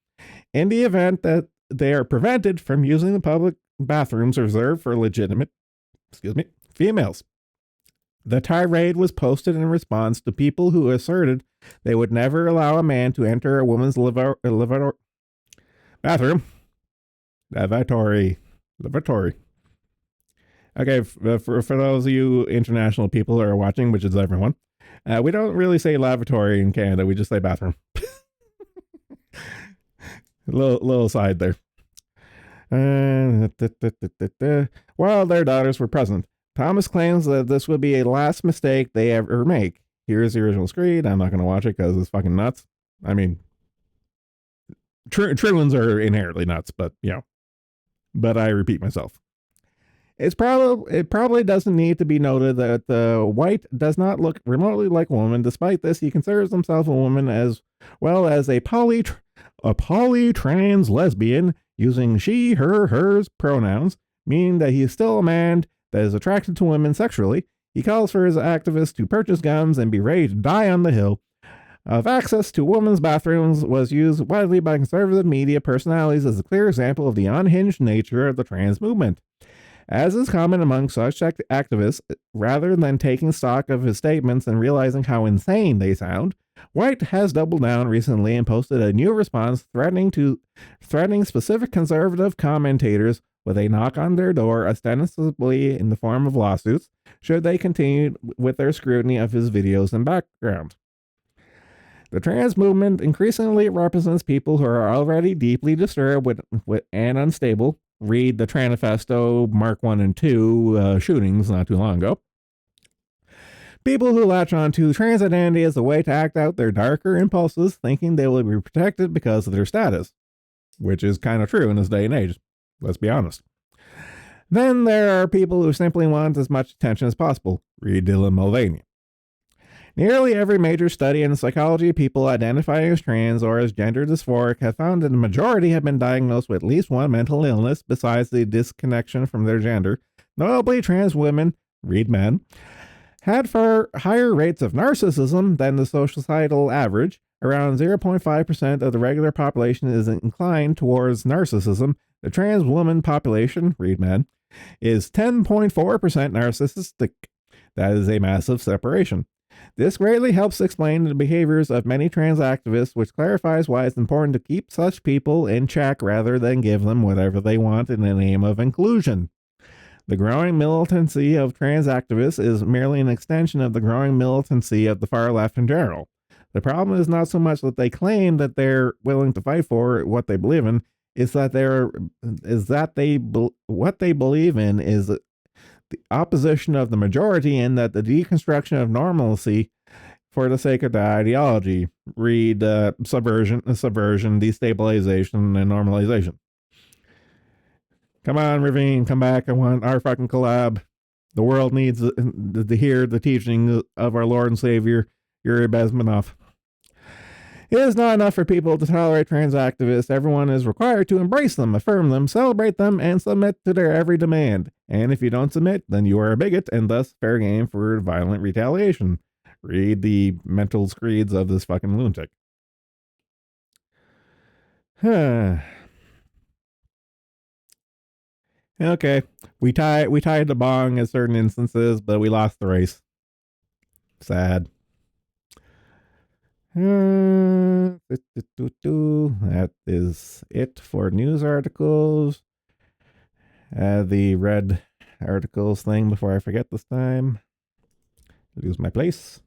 in the event that they are prevented from using the public bathrooms reserved for legitimate, females. The tirade was posted in response to people who asserted they would never allow a man to enter a woman's bathroom. Lavatory. Okay, for those of you international people who are watching, which is everyone, we don't really say lavatory in Canada. We just say bathroom. Little side there. While their daughters were present, Thomas claims that this would be a last mistake they ever make. Here's the original screen. I'm not going to watch it because it's fucking nuts. I mean, true ones are inherently nuts, but But I repeat myself. It probably doesn't need to be noted that White does not look remotely like a woman. Despite this, he considers himself a woman as well as a polytrans lesbian, using she, her, hers pronouns, meaning that he is still a man that is attracted to women sexually. He calls for his activists to purchase guns and be ready to die on the hill. Of access to women's bathrooms was used widely by conservative media personalities as a clear example of the unhinged nature of the trans movement. As is common among such activists, rather than taking stock of his statements and realizing how insane they sound, White has doubled down recently and posted a new response threatening specific conservative commentators with a knock on their door, ostensibly in the form of lawsuits, should they continue with their scrutiny of his videos and background. The trans movement increasingly represents people who are already deeply disturbed and unstable. Read the Tranifesto Mark 1 and 2 shootings not too long ago. People who latch on to trans identity as a way to act out their darker impulses, thinking they will be protected because of their status, which is kind of true in this day and age, let's be honest. Then there are people who simply want as much attention as possible. Read Dylan Mulvaney. Nearly every major study in the psychology of people identifying as trans or as gender dysphoric have found that the majority have been diagnosed with at least one mental illness besides the disconnection from their gender. Notably, trans women, read men, had far higher rates of narcissism than the societal average. Around 0.5% of the regular population is inclined towards narcissism. The trans woman population, read men, is 10.4% narcissistic. That is a massive separation. This greatly helps explain the behaviors of many trans activists, which clarifies why it's important to keep such people in check rather than give them whatever they want in the name of inclusion. The growing militancy of trans activists is merely an extension of the growing militancy of the far left in general. The problem is not so much that they claim that they're willing to fight for what they believe in, is that what they believe in is the opposition of the majority, and that the deconstruction of normalcy for the sake of the ideology. Read subversion, destabilization, and normalization. Come on, Ravine, come back. I want our fucking collab. The world needs to hear the teaching of our Lord and Savior, Yuri Bezmenov. It is not enough for people to tolerate trans activists. Everyone is required to embrace them, affirm them, celebrate them, and submit to their every demand. And if you don't submit, then you are a bigot, and thus fair game for violent retaliation. Read the mental screeds of this fucking lunatic. Okay, we tied the bong in certain instances, but we lost the race. Sad. That is it for news articles. The red articles thing before I forget this time. Lose my place.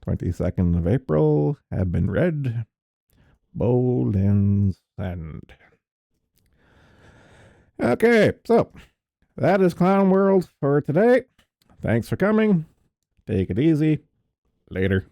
22nd of April have been read. Bold and sand. Okay, so that is Clown World for today. Thanks for coming. Take it easy. Later.